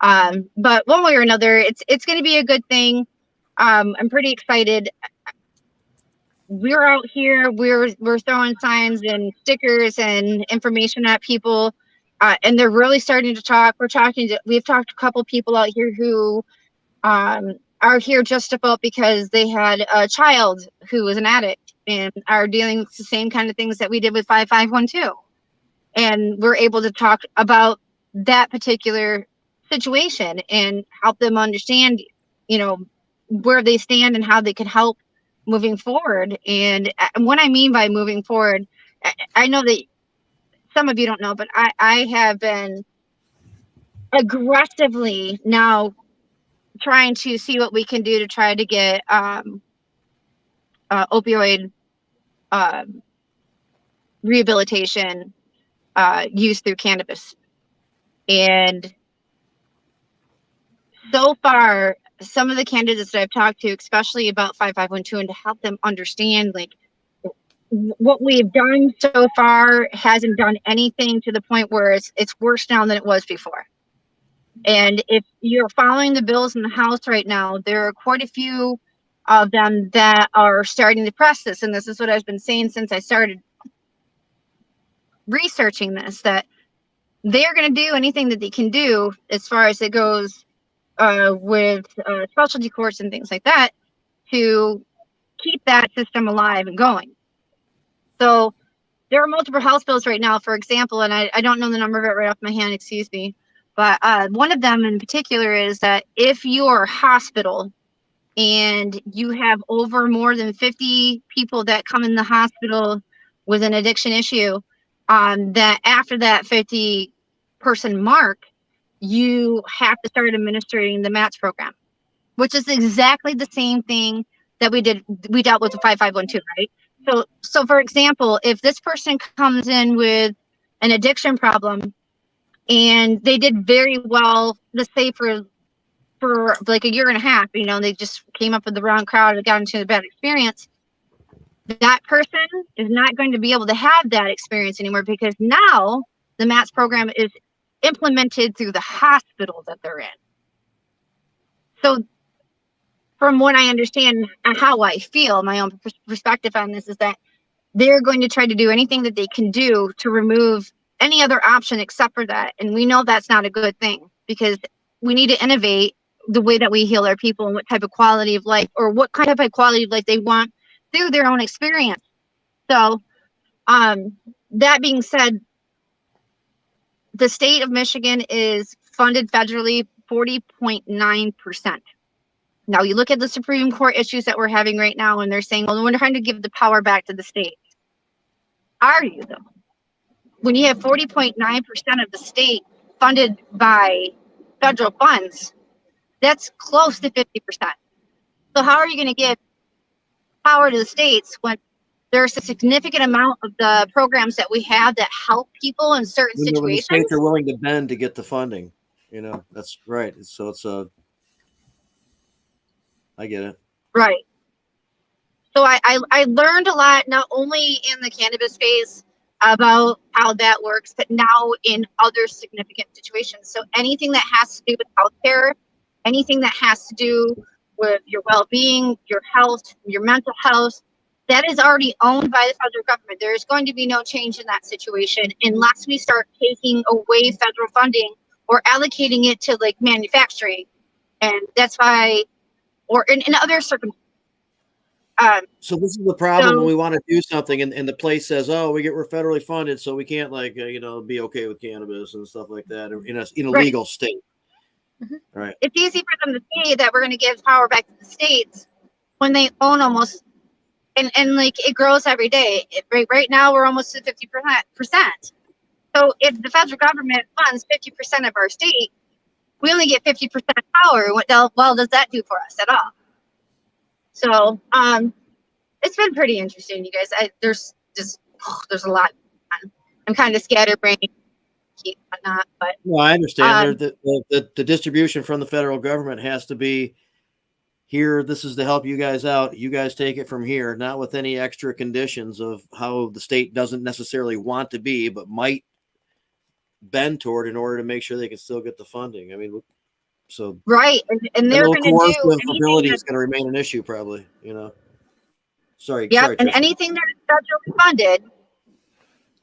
But one way or another, it's going to be a good thing. I'm pretty excited. We're out here, we're throwing signs and stickers and information at people, and they're really starting to talk. We've talked to a couple people out here who are here just about because they had a child who was an addict and are dealing with the same kind of things that we did with 5512. And we're able to talk about that particular situation and help them understand, you know, where they stand and how they can help moving forward. And what I mean by moving forward, I know that some of you don't know, but I have been aggressively now trying to see what we can do to try to get opioid rehabilitation use through cannabis. And so far, some of the candidates that I've talked to, especially about 5512, and to help them understand, like, what we've done so far hasn't done anything to the point where it's worse now than it was before. And if you're following the bills in the House right now, there are quite a few of them that are starting to press this. And this is what I've been saying since I started researching this, that they're going to do anything that they can do as far as it goes with specialty courts and things like that to keep that system alive and going. So there are multiple House bills right now, for example, and I don't know the number of it right off my hand, excuse me, but one of them in particular is that if you're a hospital and you have over more than 50 people that come in the hospital with an addiction issue, that after that 50 person mark, you have to start administering the MATS program, which is exactly the same thing that we dealt with the 5512, right? So for example, if this person comes in with an addiction problem and they did very well, let's say for like a year and a half, you know, they just came up with the wrong crowd and got into a bad experience, that person is not going to be able to have that experience anymore, because now the MATS program is implemented through the hospital that they're in. So from what I understand and how I feel, my own perspective on this is that they're going to try to do anything that they can do to remove any other option except for that. And we know that's not a good thing, because we need to innovate the way that we heal our people and what type of quality of life, or what kind of quality of life they want through their own experience. So that being said, the state of Michigan is funded federally 40.9%. Now you look at the Supreme Court issues that we're having right now, and they're saying, well, we're trying to give the power back to the state. Are you though? When you have 40.9% of the state funded by federal funds, that's close to 50%. So how are you going to give power to the states when there's a significant amount of the programs that we have that help people in certain situations? When the states are willing to bend to get the funding, you know, that's right. So it's I get it. Right. So I learned a lot, not only in the cannabis space about how that works, but now in other significant situations. So anything that has to do with healthcare, anything that has to do with your well-being, your health, your mental health, that is already owned by the federal government. There is going to be no change in that situation unless we start taking away federal funding or allocating it to like manufacturing. And that's why, or in other circumstances. So this is the problem when we want to do something and the place says, oh, we're federally funded, so we can't like, you know, be okay with cannabis and stuff like that in a legal state. Mm-hmm. Right. It's easy for them to say that we're going to give power back to the states when they own almost, and like it grows every day. Right now we're almost at 50%. So if the federal government funds 50% of our state, we only get 50% power. What the well does that do for us at all? So it's been pretty interesting, you guys. There's a lot. I'm kind of scatterbrained, whatnot, but well, I understand. The distribution from the federal government has to be here. This is to help you guys out. You guys take it from here, not with any extra conditions of how the state doesn't necessarily want to be, but might bend toward in order to make sure they can still get the funding. I mean, so right, and they're going to do ability is going to remain an issue, probably. You know, sorry. Yeah, sorry, and Tricia. anything that's federally funded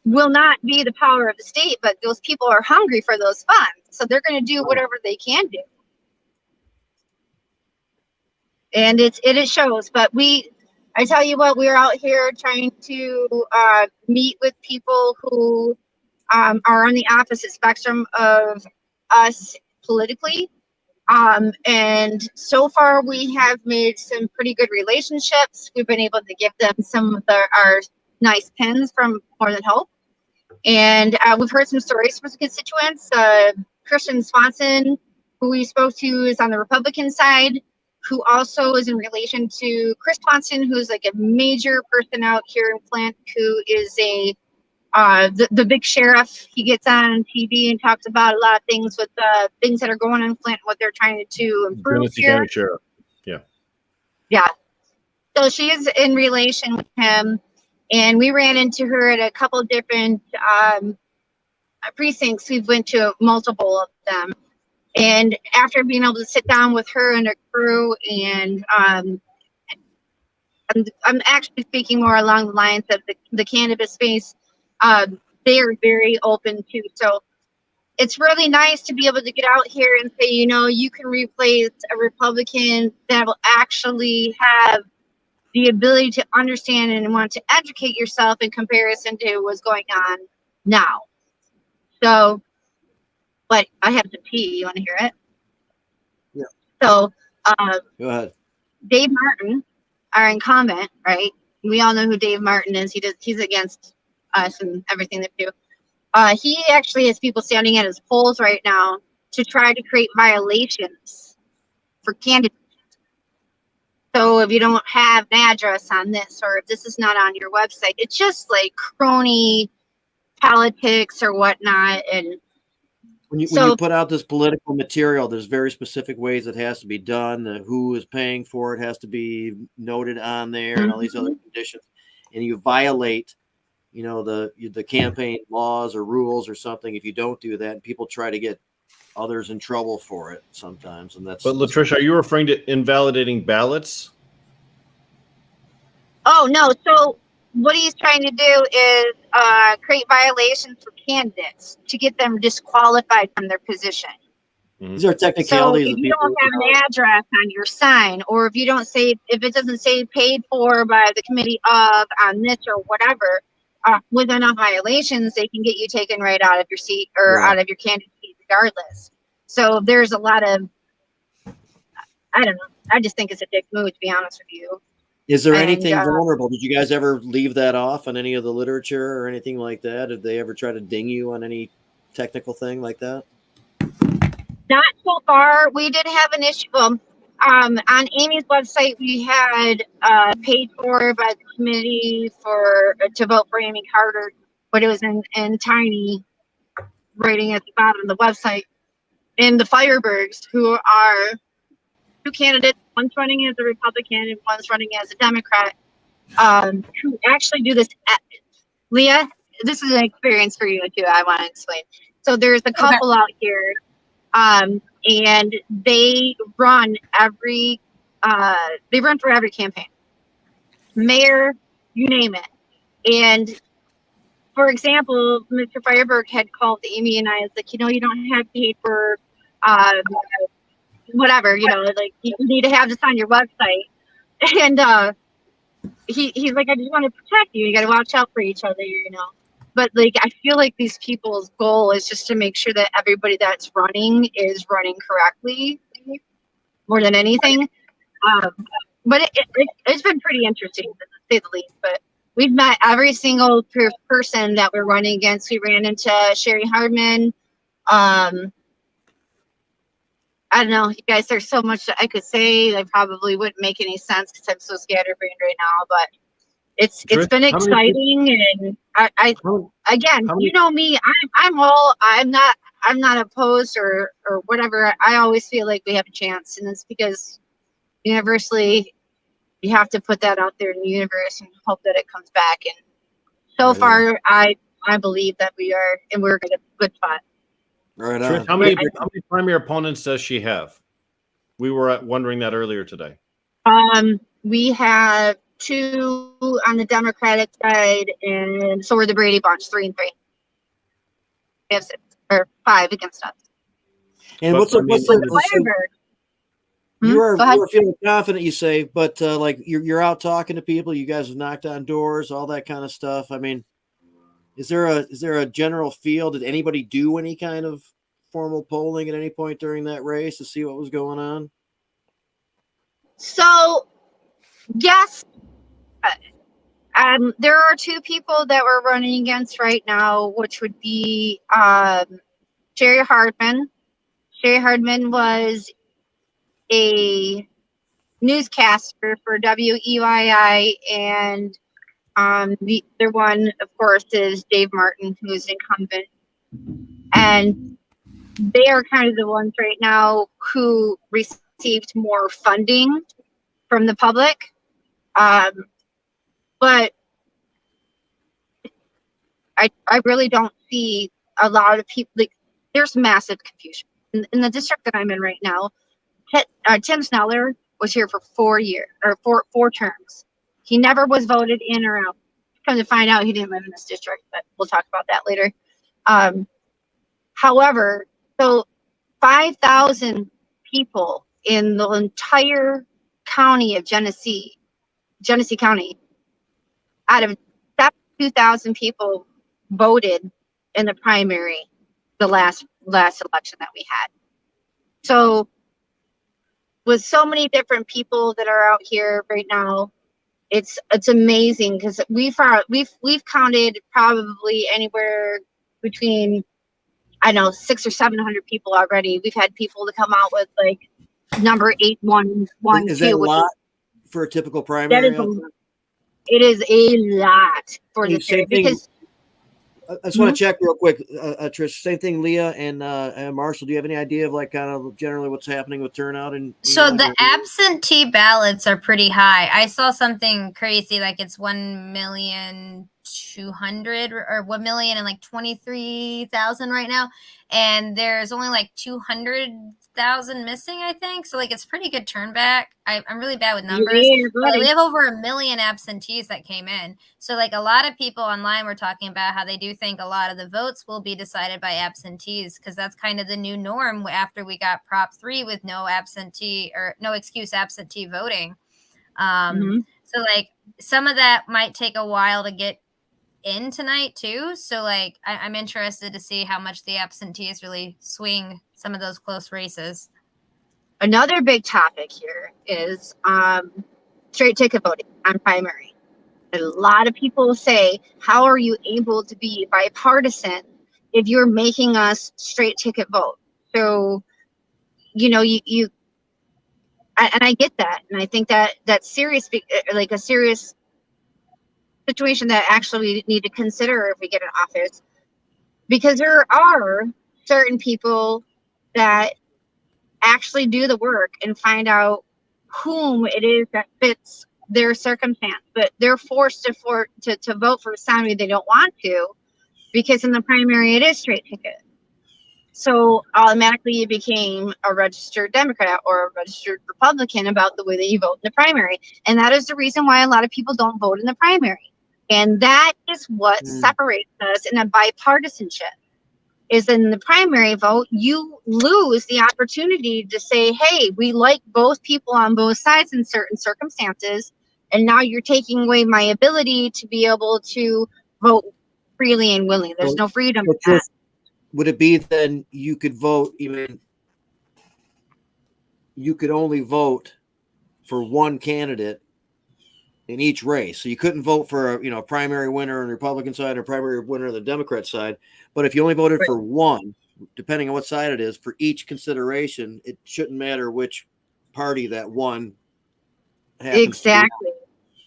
will not be the power of the state, but those people are hungry for those funds, so they're going to do whatever they can do, and it shows. But I tell you what, we're out here trying to meet with people who are on the opposite spectrum of us politically. And so far we have made some pretty good relationships. We've been able to give them some of our nice pins from More Than Hope. And we've heard some stories from constituents. Christian Swanson, who we spoke to, is on the Republican side, who also is in relation to Chris Thompson, who's like a major person out here in Flint, who is the big sheriff. He gets on TV and talks about a lot of things with things that are going on in Flint, what they're trying to improve here. Sheriff. Yeah. Yeah. So she is in relation with him, and we ran into her at a couple of different precincts. We've went to multiple of them, and after being able to sit down with her and her crew, and I'm actually speaking more along the lines of the cannabis space. They are very open to. So it's really nice to be able to get out here and say, you know, you can replace a Republican that will actually have the ability to understand and want to educate yourself in comparison to what's going on now. So, but I have to pee. You want to hear it? Yeah. So, Go ahead. Dave Martin, our incumbent, right? We all know who Dave Martin is. He's against us and everything they do. He actually has people standing at his polls right now to try to create violations for candidates. So if you don't have an address on this, or if this is not on your website, it's just like crony politics or whatnot. And when you put out this political material, there's very specific ways it has to be done. Who is paying for it has to be noted on there, and all these other conditions. And you violate, you know, the campaign laws or rules or something if you don't do that. And people try to get others in trouble for it sometimes, and that's. But Latrisha, are you referring to invalidating ballots? Oh no! So what he's trying to do is create violations for candidates to get them disqualified from their position. These are So technicalities. if you don't have an address on your sign, or if you don't say, if it doesn't say paid for by the committee of on this or whatever, with enough violations, they can get you taken right out of your seat or out of your candidacy regardless. So there's a lot of, I don't know. I just think it's a dick move, to be honest with you. Is there anything vulnerable? Did you guys ever leave that off on any of the literature or anything like that? Did they ever try to ding you on any technical thing like that? Not so far. We did have an issue. On Amy's website, we had paid for by the committee to vote for Amy Carter, but it was in tiny writing at the bottom of the website. And the Firebergs, who are two candidates, one's running as a Republican and one's running as a Democrat, who actually do this. Leah, this is an experience for you too. I want to explain. So there's a couple out here, and they run for every campaign, mayor, you name it. And for example, Mr. Fireberg had called Amy and I, was like, you know, you don't have paid for whatever, you know, like you need to have this on your website. And he's like, I just want to protect you. You got to watch out for each other, you know. But like, I feel like these people's goal is just to make sure that everybody that's running is running correctly, more than anything. But it's been pretty interesting, to say the least. But we've met every single person that we're running against. We ran into Sherry Hardman. I don't know, you guys, there's so much that I could say that probably wouldn't make any sense because I'm so scatterbrained right now, but it's been exciting. And I again, you know me, I'm not opposed or whatever. I always feel like we have a chance, and it's because universally you have to put that out there in the universe and hope that it comes back. And so far, I believe that we are, and we're in a good spot. Right Trish, on. how many primary opponents does she have? We were wondering that earlier today. We have 2 on the Democratic side, and so we're the Brady Bunch, 3 and 3. We have 6 or 5 against us. And what's Fireberg? You are feeling confident, you say, but like you're out talking to people. You guys have knocked on doors, all that kind of stuff. I mean, is there a general feel? Did anybody do any kind of formal polling at any point during that race to see what was going on? So, yes, there are 2 people that we're running against right now, which would be Sherry Hardman. Sherry Hardman was a newscaster for WEYI, and the other one, of course, is Dave Martin, who is incumbent. And they are kind of the ones right now who received more funding from the public. But I really don't see a lot of people. Like, there's massive confusion. In the district that I'm in right now, Tim Sneller was here for 4 years, or four terms. He never was voted in or out. Come to find out, he didn't live in this district, but we'll talk about that later. However, so 5,000 people in the entire county of Genesee County, out of 2,000 people voted in the primary, the last election that we had. So with so many different people that are out here right now, it's amazing, because we've counted probably anywhere between, I don't know, 600 or 700 people already. We've had people to come out with like number 8112. Is that a lot for a typical primary? It is a lot for the same thing. Because I just want to check real quick, Trish. Same thing, Leah and Marshall. Do you have any idea of like kind of generally what's happening with turnout? And so the absentee ballots are pretty high. I saw something crazy, like it's 1,200,000 or 1,023,000 right now, and there's only like 200,000 missing, I think. So like it's pretty good turn back. I'm really bad with numbers. But we have over 1 million absentees that came in. So like a lot of people online were talking about how they do think a lot of the votes will be decided by absentees, because that's kind of the new norm after we got Prop 3 with no excuse absentee voting. So like some of that might take a while to get in tonight too. So like I'm interested to see how much the absentees really swing some of those close races. Another big topic here is straight ticket voting on primary. A lot of people say, how are you able to be bipartisan if you're making us straight ticket vote? So, and I get that. And I think that's serious, like a serious situation that actually we need to consider if we get in office, because there are certain people that actually do the work and find out whom it is that fits their circumstance, but they're forced to vote for somebody they don't want to, because in the primary it is straight ticket. So automatically you became a registered Democrat or a registered Republican about the way that you vote in the primary. And that is the reason why a lot of people don't vote in the primary. And that is what separates us in a bipartisanship. Is in the primary vote, you lose the opportunity to say, hey, we like both people on both sides in certain circumstances. And now you're taking away my ability to be able to vote freely and willingly. There's no freedom in that. Would it be then you could vote you could only vote for one candidate in each race? So you couldn't vote for a primary winner on the Republican side or primary winner on the Democrat side. But if you only voted for one, depending on what side it is, for each consideration, it shouldn't matter which party that one happens exactly. to be.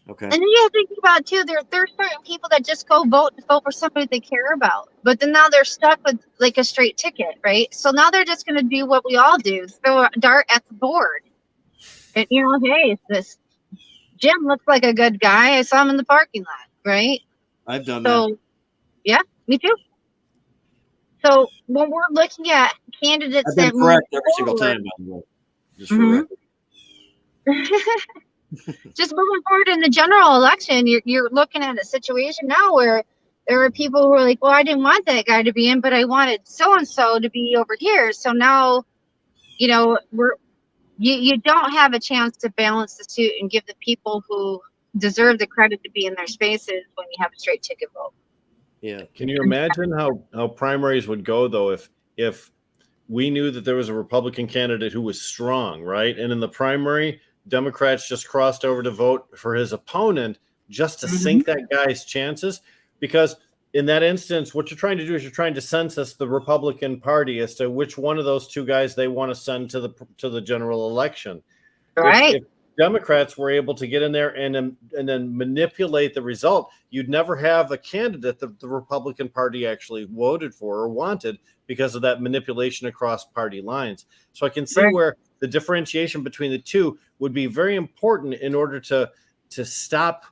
Okay. And then you have to think about too, there are certain people that just vote for somebody they care about. But then now they're stuck with like a straight ticket, right? So now they're just going to do what we all do, throw a dart at the board. And hey, this Jim looks like a good guy. I saw him in the parking lot, right? I've done that. Yeah, me too. So when we're looking at candidates I've been that correct every single time, by the way. Just for record. Just moving forward in the general election, you're looking at a situation now where there are people who are like, well, I didn't want that guy to be in, but I wanted so-and-so to be over here. So now, you don't have a chance to balance the suit and give the people who deserve the credit to be in their spaces when you have a straight ticket vote. Yeah. Can you imagine how primaries would go though if we knew that there was a Republican candidate who was strong, right? And in the primary, Democrats just crossed over to vote for his opponent just to sink that guy's chances? Because in that instance, what you're trying to do is you're trying to census the Republican Party as to which one of those two guys they want to send to the general election. Right. If Democrats were able to get in there and then manipulate the result, you'd never have a candidate that the Republican Party actually voted for or wanted because of that manipulation across party lines. So I can see where the differentiation between the two would be very important in order to stop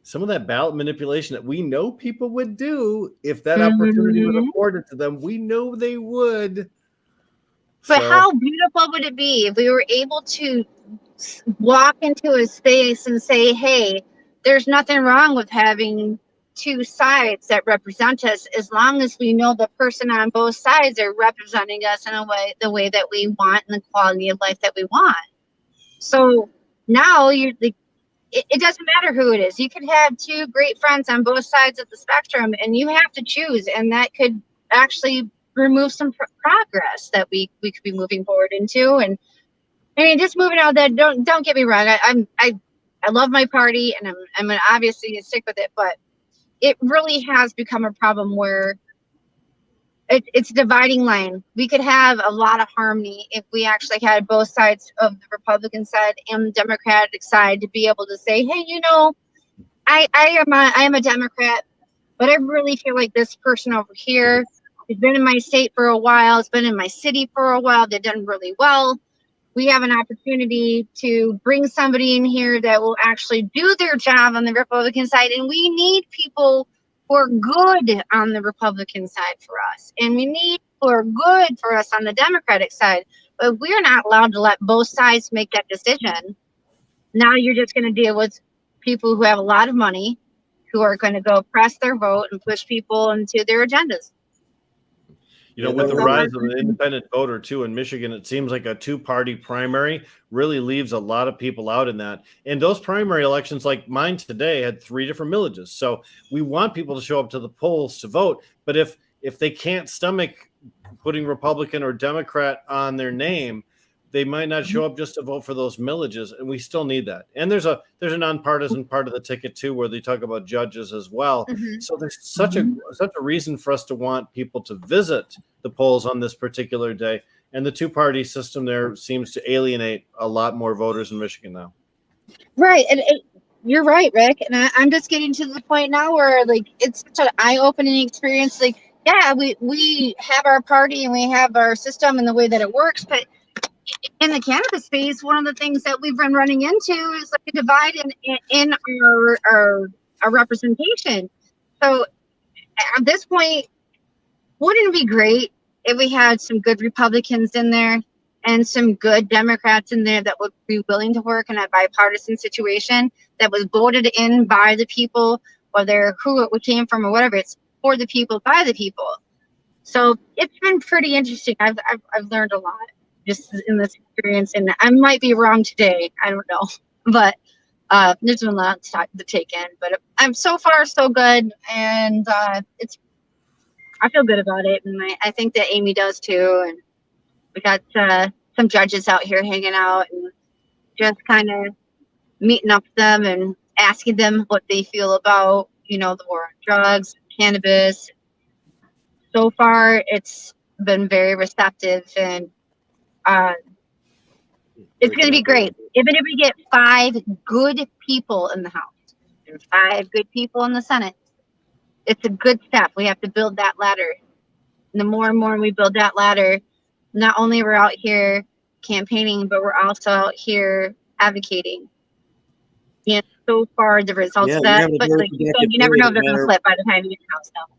some of that ballot manipulation that we know people would do if that opportunity was afforded to them. We know they would. But how beautiful would it be if we were able to walk into a space and say, hey, there's nothing wrong with having two sides that represent us, as long as we know the person on both sides are representing us in the way that we want and the quality of life that we want. So now it doesn't matter who it is. You could have two great friends on both sides of the spectrum, and you have to choose, and that could actually remove some progress that we could be moving forward into. And I mean, just moving out that, don't get me wrong, I love my party, and I'm gonna obviously stick with it, but it really has become a problem where it's a dividing line. We could have a lot of harmony if we actually had both sides of the Republican side and the Democratic side to be able to say, hey, you know, I am a Democrat, but I really feel like this person over here has been in my state for a while, has been in my city for a while, they've done really well. We have an opportunity to bring somebody in here that will actually do their job on the Republican side. And we need people who are good on the Republican side for us. And we need people who are good for us on the Democratic side. But we're not allowed to let both sides make that decision. Now you're just going to deal with people who have a lot of money, who are going to go press their vote and push people into their agendas. You know, with the rise of the independent voter, too, in Michigan, it seems like a two-party primary really leaves a lot of people out in that. And those primary elections, like mine today, had 3 different millages. So we want people to show up to the polls to vote. But if they can't stomach putting Republican or Democrat on their name, they might not show up just to vote for those millages, and we still need that. And there's a nonpartisan part of the ticket too, where they talk about judges as well. So there's such a reason for us to want people to visit the polls on this particular day. And the two-party system there seems to alienate a lot more voters in Michigan now. Right, and you're right, Rick. And I'm just getting to the point now where like it's such an eye-opening experience. Like, yeah, we have our party and we have our system and the way that it works, but in the cannabis space, one of the things that we've been running into is like a divide in our representation. So at this point, wouldn't it be great if we had some good Republicans in there and some good Democrats in there that would be willing to work in a bipartisan situation that was voted in by the people, whether who it came from or whatever? It's for the people, by the people. So it's been pretty interesting. I've learned a lot just in this experience, and I might be wrong today. I don't know, but there's been a lot to take in. But I'm so far so good, and I feel good about it, and I think that Amy does too. And we got some judges out here hanging out and just kind of meeting up with them and asking them what they feel about, you know, the war on drugs, cannabis. So far, it's been very receptive, and it's going to be great. Even if we get 5 good people in the House and 5 good people in the Senate, it's a good step. We have to build that ladder. And the more and more we build that ladder, not only we're out here campaigning, but we're also out here advocating. And so far, the results of that, but like you said, you never know if they're going to flip by the time you get in the House, though.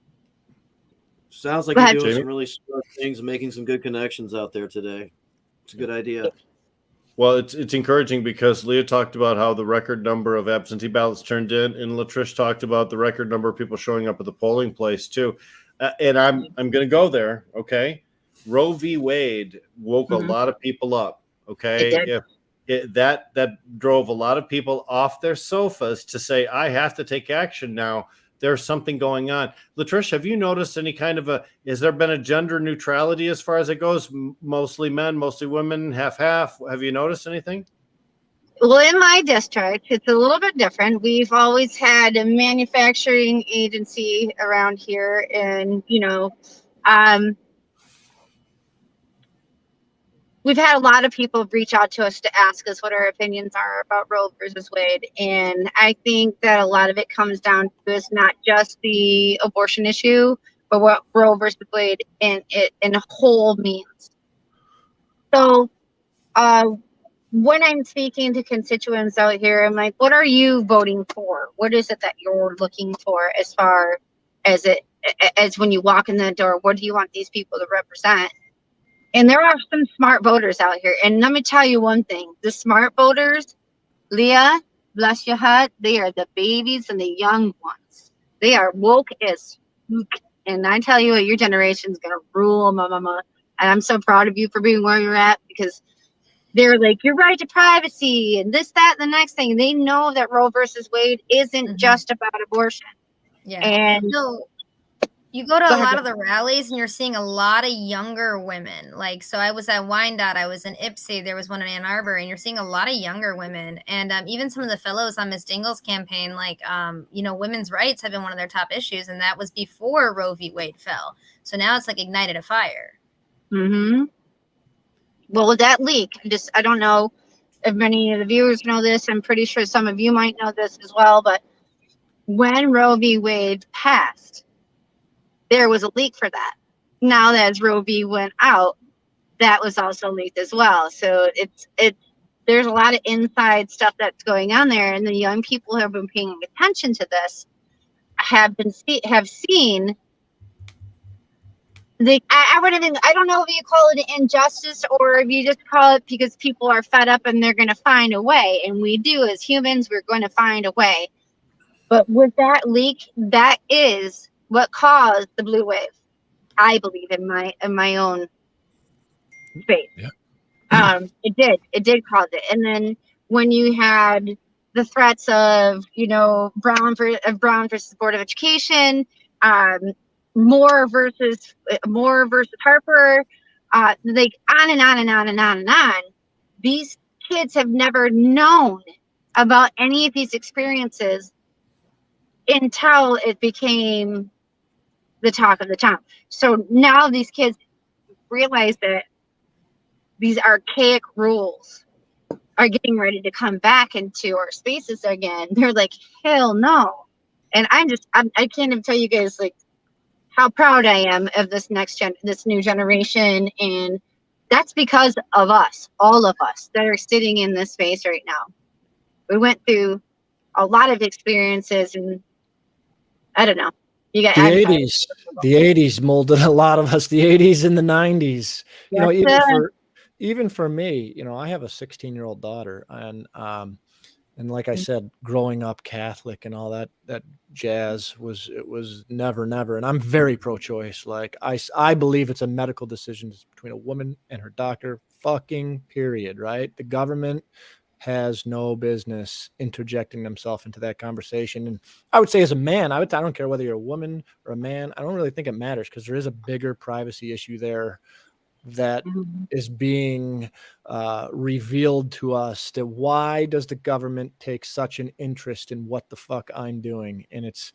Sounds like you're doing some really smart things and making some good connections out there today. It's a good idea. Well, it's encouraging because Leah talked about how the record number of absentee ballots turned in, and Latrisha talked about the record number of people showing up at the polling place too. And I'm going to go there. Okay, Roe v. Wade woke a lot of people up. Okay, that drove a lot of people off their sofas to say, I have to take action now. There's something going on. Latrisha, have you noticed any kind of has there been a gender neutrality as far as it goes? Mostly men, mostly women, half-half. Have you noticed anything? Well, in my district, it's a little bit different. We've always had a manufacturing agency around here, and, you know, we've had a lot of people reach out to us to ask us what our opinions are about Roe versus Wade. And I think that a lot of it comes down to is not just the abortion issue, but what Roe versus Wade in a whole means. So when I'm speaking to constituents out here, I'm like, what are you voting for? What is it that you're looking for as far as as when you walk in the door? What do you want these people to represent? And there are some smart voters out here. And let me tell you one thing. The smart voters, Leah, bless your heart, they are the babies and the young ones. They are woke as fuck. And I tell you what, your generation's gonna rule, mama. And I'm so proud of you for being where you're at, because they're like, your right to privacy and this, that, and the next thing. They know that Roe versus Wade isn't just about abortion. Yeah. And no, you go to a lot of the rallies and you're seeing a lot of younger women. Like, so I was at Wyandotte, I was in Ipsy, there was one in Ann Arbor, and you're seeing a lot of younger women. And even some of the fellows on Miss Dingle's campaign, like, women's rights have been one of their top issues. And that was before Roe v. Wade fell. So now it's like ignited a fire. Mm-hmm. Well, with that leak, I don't know if many of the viewers know this. I'm pretty sure some of you might know this as well. But when Roe v. Wade passed, there was a leak for that. Now that as Roe v. went out, that was also leaked as well. So there's a lot of inside stuff that's going on there, and the young people who have been paying attention to this have seen. I don't know if you call it an injustice or if you just call it because people are fed up and they're going to find a way. And we do, as humans, we're going to find a way. But with that leak, that is what caused the blue wave. I believe in my own space. Yeah. It did cause it. And then when you had the threats of, Brown versus Board of Education, Moore versus Harper, like on and on and on and on and on. These kids have never known about any of these experiences until it became the talk of the town. So now these kids realize that these archaic rules are getting ready to come back into our spaces again. They're like, hell no. And I can't even tell you guys like how proud I am of this this new generation. And that's because of us, all of us that are sitting in this space right now. We went through a lot of experiences, and I don't know. The 80s molded a lot of us, the 80s and the 90s. Even for me, I have a 16-year-old daughter, and like I said, growing up Catholic and all that jazz was never. And I'm very pro-choice. Like I believe it's a medical decision between a woman and her doctor, fucking period, right? The government has no business interjecting themselves into that conversation. And I would say as a man, I don't care whether you're a woman or a man. I don't really think it matters, because there is a bigger privacy issue there that is being revealed to us. That why does the government take such an interest in what the fuck I'm doing? And it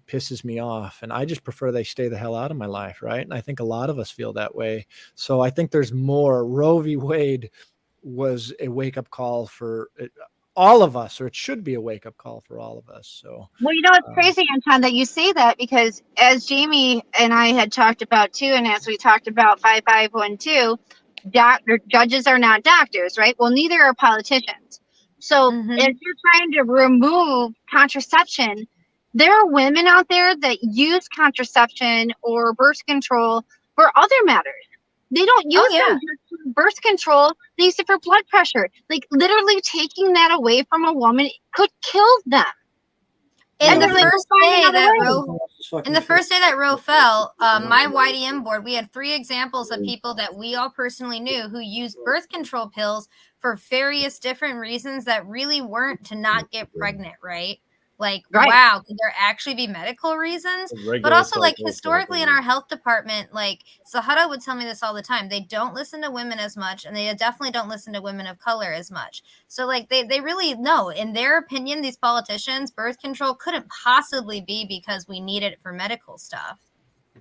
pisses me off. And I just prefer they stay the hell out of my life, right? And I think a lot of us feel that way. So I think there's more. Roe v. Wade was a wake-up call for all of us, or it should be a wake-up call for all of us. So, well, it's crazy, Anton, that you say that, because as Jamie and I had talked about too, and as we talked about 5512, judges are not doctors, right? Well, neither are politicians. So if you're trying to remove contraception, there are women out there that use contraception or birth control for other matters. They don't use them just for birth control. They use it for blood pressure. Like, literally taking that away from a woman could kill them. In the first day that Roe fell, my YDM board, we had 3 examples of people that we all personally knew who used birth control pills for various different reasons that really weren't to not get pregnant, right? Like, wow, could there actually be medical reasons? But also, like, historically in our health department, like, Sahara would tell me this all the time. They don't listen to women as much, and they definitely don't listen to women of color as much. So, like, they really know, in their opinion, these politicians, birth control couldn't possibly be because we need it for medical stuff.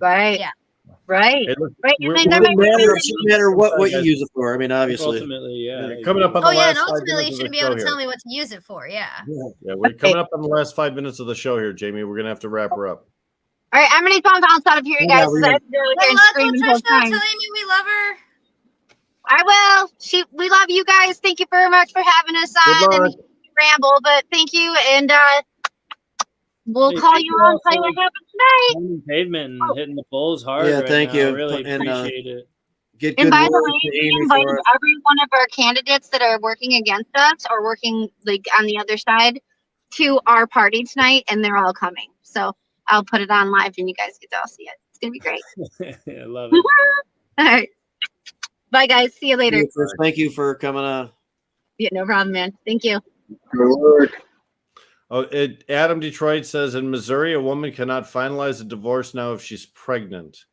Right. Yeah. Right. It doesn't matter what you use it for. I mean, obviously. Ultimately, yeah. Coming up on and ultimately, you should be able to tell me what to use it for. Yeah. We're coming up on the last 5 minutes of the show here, Jamie. We're gonna have to wrap her up. All right, I'm gonna bounce out of here, you guys. We love Latrisha. We love her. I will. We love you guys. Thank you very much for having us on and ramble. But thank you, and we'll call you on. Tell you what happened tonight. Pavement and hitting the polls hard. Yeah, right thank now. you. I really appreciate it. And by the way, we invited every one of our candidates that are working against us or working like on the other side to our party tonight, and they're all coming. So I'll put it on live and you guys get to all see it. It's gonna be great. I love it. All right. Bye guys. See you later. Thank you for coming on. Yeah, no problem, man. Thank you. Good work. Oh, Adam Detroit says in Missouri, a woman cannot finalize a divorce now if she's pregnant.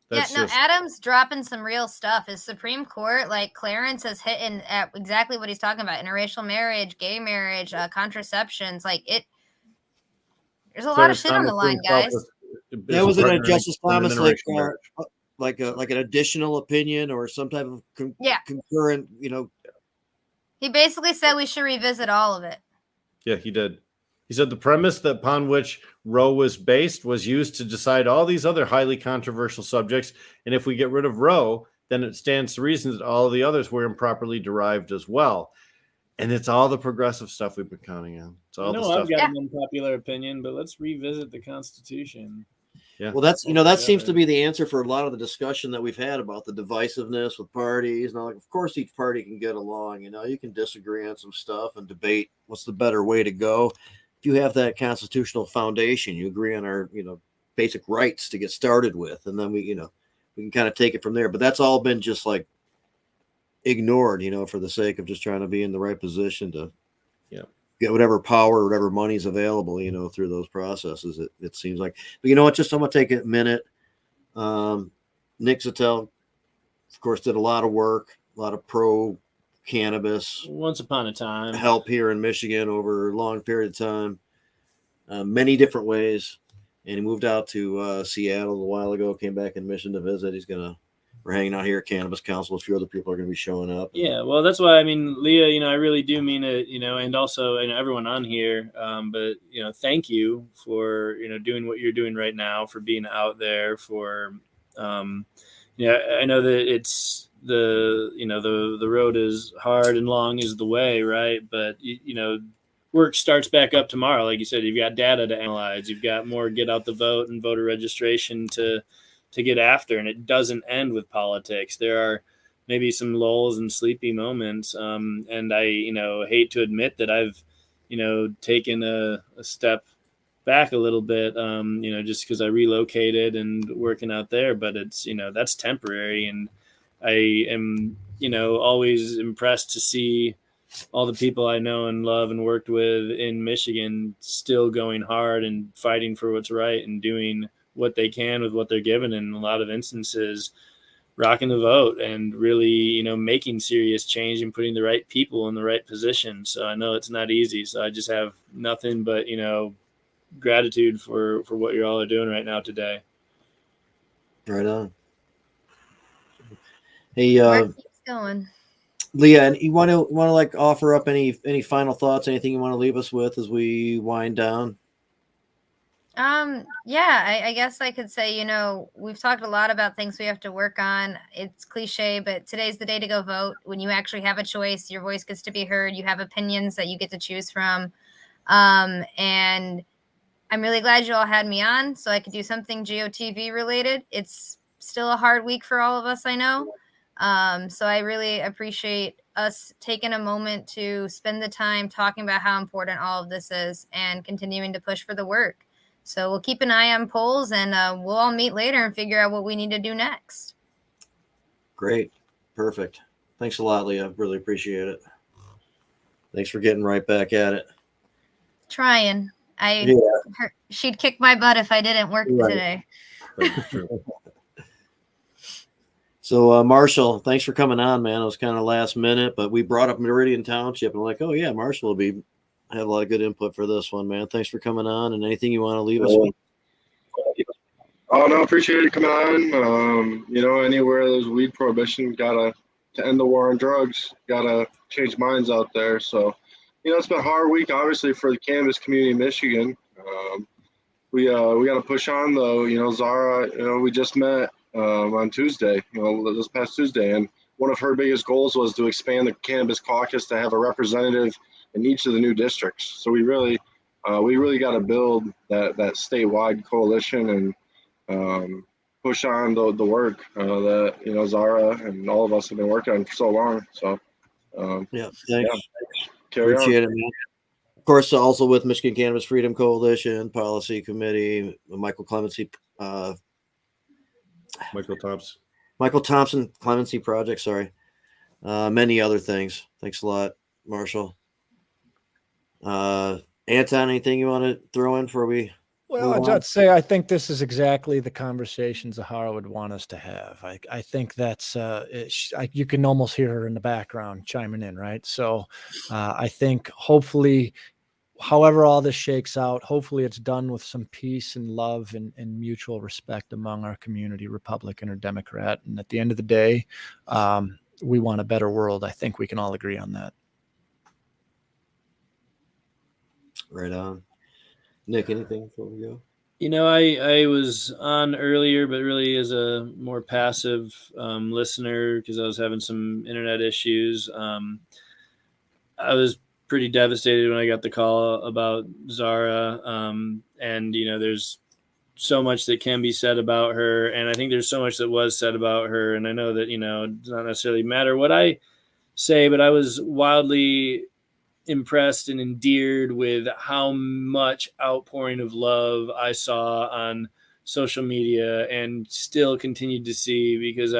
That's yeah, no, Adam's dropping some real stuff. His Supreme Court, like Clarence has hit in at exactly what he's talking about: interracial marriage, gay marriage, contraceptions. Like it, there's a lot of shit on the line, guys. That was in a Justice Thomas like an additional opinion or some type of concurrent, He basically said we should revisit all of it. Yeah, he did. He said the premise upon which Roe was based was used to decide all these other highly controversial subjects. And if we get rid of Roe, then it stands to reason that all of the others were improperly derived as well. And it's all the progressive stuff we've been counting on. It's all I know the stuff. I've got an unpopular opinion, but let's revisit the Constitution. Yeah. Well, that seems to be the answer for a lot of the discussion that we've had about the divisiveness with parties. Now, of course, each party can get along. You can disagree on some stuff and debate what's the better way to go. If you have that constitutional foundation, you agree on our, basic rights to get started with, and then we can kind of take it from there. But that's all been just like ignored, for the sake of just trying to be in the right position to get whatever power, whatever money's available, through those processes. It seems like, but you know what? Just I'm gonna take a minute. Nick Zattel, of course, did a lot of work, a lot of pro cannabis. Once upon a time, help here in Michigan over a long period of time, many different ways. And he moved out to Seattle a while ago. Came back in Mission to visit. We're hanging out here at Cannabis Counsel. A few other people are going to be showing up. Yeah, well, that's why, Leah, I really do mean it, and also, everyone on here. But, thank you for, doing what you're doing right now, for being out there, for, I know that it's the road is hard and long is the way, right? But, work starts back up tomorrow. Like you said, you've got data to analyze. You've got more get out the vote and voter registration to get after, and it doesn't end with politics. There are maybe some lulls and sleepy moments, and I hate to admit that I've taken a step back a little bit, just because I relocated and working out there, but it's that's temporary, and I am always impressed to see all the people I know and love and worked with in Michigan still going hard and fighting for what's right and doing what they can with what they're given, in a lot of instances rocking the vote and really making serious change and putting the right people in the right position. So I know it's not easy, so I just have nothing but gratitude for what you all are doing right now today. Right on. Hey, keeps going. Leah, you want to like offer up any final thoughts, anything you want to leave us with as we wind down? Yeah, I guess I could say, we've talked a lot about things we have to work on. It's cliche, but today's the day to go vote. When you actually have a choice, your voice gets to be heard. You have opinions that you get to choose from. And I'm really glad you all had me on so I could do something GOTV related. It's still a hard week for all of us, I know. So I really appreciate us taking a moment to spend the time talking about how important all of this is and continuing to push for the work. So we'll keep an eye on polls, and we'll all meet later and figure out what we need to do next. Great. Perfect. Thanks a lot, Leah. Really appreciate it. Thanks for getting right back at it. Trying. She'd kick my butt if I didn't work today. So, Marshall, thanks for coming on, man. It was kind of last minute, but we brought up Meridian Township, and like, oh, yeah, Marshall will have a lot of good input for this one, man. Thanks for coming on, and anything you want to leave us with? Oh, no, appreciate it coming on. Anywhere there's weed prohibition, to end the war on drugs, gotta change minds out there. So, it's been a hard week, obviously, for the cannabis community in Michigan. We got to push on, though. Zara, we just met on Tuesday, this past Tuesday, and one of her biggest goals was to expand the Cannabis Caucus to have a representative in each of the new districts. So we really got to build that statewide coalition and push on the work that Zara and all of us have been working on for so long. So thanks. Yeah, Appreciate it, man. course, also with Michigan Cannabis Freedom Coalition, Policy Committee, Michael Thompson Clemency Project. Sorry, many other things. Thanks a lot, Marshall. Anton, anything you want to throw in before we? Well, I'd say I think this is exactly the conversation Zahara would want us to have. I think that's you can almost hear her in the background chiming in, right? So I think hopefully, however all this shakes out, hopefully it's done with some peace and love and mutual respect among our community, Republican or Democrat. And at the end of the day, we want a better world. I think we can all agree on that. Right on. Nick, anything before we go? You know, I was on earlier, but really as a more passive listener because I was having some internet issues. I was pretty devastated when I got the call about Zara. And, you know, there's so much that can be said about her. And I think there's so much that was said about her. And I know that, you know, it does not necessarily matter what I say, but I was wildly impressed and endeared with how much outpouring of love I saw on social media and still continued to see because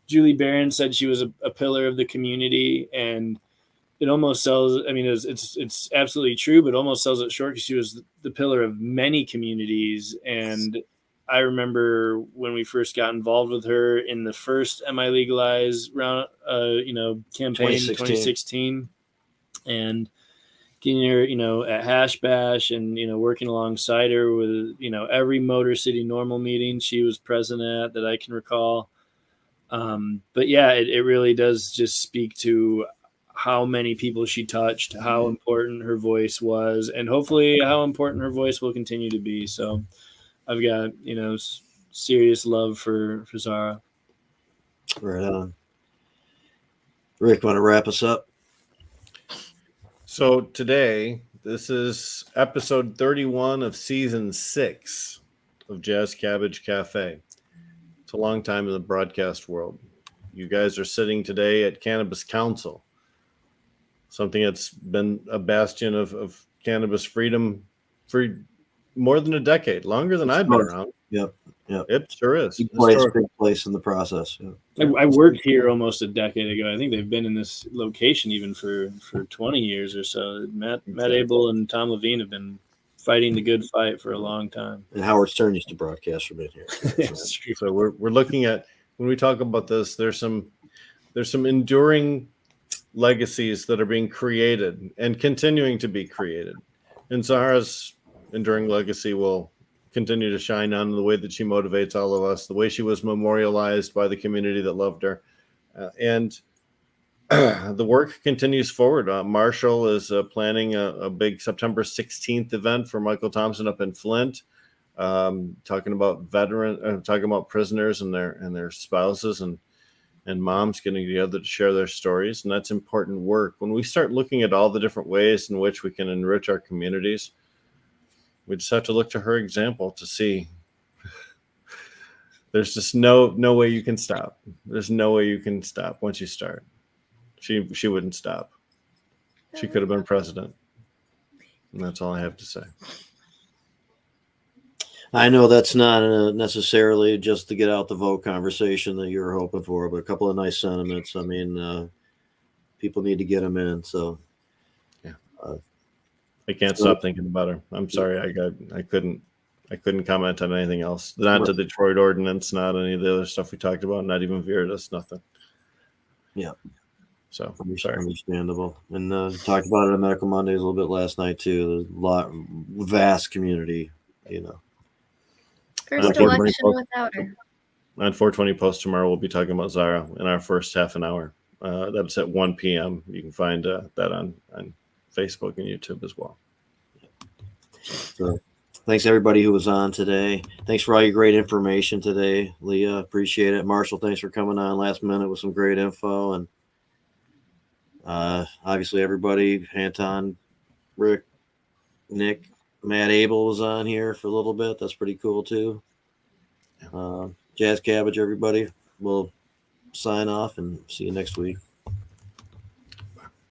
Julie Barron said she was a pillar of the community, and it almost sells. I mean, it's absolutely true, but almost sells it short because she was the pillar of many communities. And I remember when we first got involved with her in the first Am I Legalized round, campaign, 2016. And getting her, at Hash Bash and, working alongside her with, every Motor City NORML meeting she was present at that I can recall. But yeah, it really does just speak to how many people she touched, how important her voice was, and hopefully how important her voice will continue to be. So I've got, serious love for Zara. Right on. Rick, want to wrap us up? So today, this is episode 31 of season 6 of Jazz Cabbage Cafe. It's a long time in the broadcast world. You guys are sitting today at Cannabis Counsel, something that's been a bastion of cannabis freedom for more than a decade, longer than I've been around. Yep. It sure is. Big place in the process. Yeah. I worked here almost a decade ago. I think they've been in this location even for 20 years or so. Matt Abel and Tom Levine have been fighting the good fight for a long time. And Howard Stern used to broadcast from in here. That's true. So we're looking at, when we talk about this, there's some enduring legacies that are being created and continuing to be created. And Zahara's enduring legacy will continue to shine on the way that she motivates all of us, the way she was memorialized by the community that loved her. And the work continues forward. Marshall is planning a big September 16th event for Michael Thompson up in Flint, talking about prisoners and their spouses and moms getting together to share their stories. And that's important work. When we start looking at all the different ways in which we can enrich our communities, we just have to look to her example to see there's just no way you can stop. There's no way you can stop once you start. She wouldn't stop. She could have been president. And that's all I have to say. I know that's not necessarily just to get out the vote conversation that you're hoping for, but a couple of nice sentiments. I mean, people need to get them in. So, yeah. I can't stop thinking about her. I'm sorry. I couldn't comment on anything else. Not the Detroit ordinance, not any of the other stuff we talked about, not even Veritas, nothing. Yeah. So I'm sorry. Understandable. And talked about it on Medical Mondays a little bit last night too. Vast community, First election without her. On 420 Post tomorrow, we'll be talking about Zara in our first half an hour. That's at 1 p.m. You can find that on Facebook and YouTube as well. So, thanks everybody who was on today. Thanks for all your great information today, Leah. Appreciate it. Marshall, thanks for coming on last minute with some great info. And obviously everybody, Anton, Rick, Nick, Matt Abel was on here for a little bit. That's pretty cool too. Jazz Cabbage, everybody. We'll sign off and see you next week.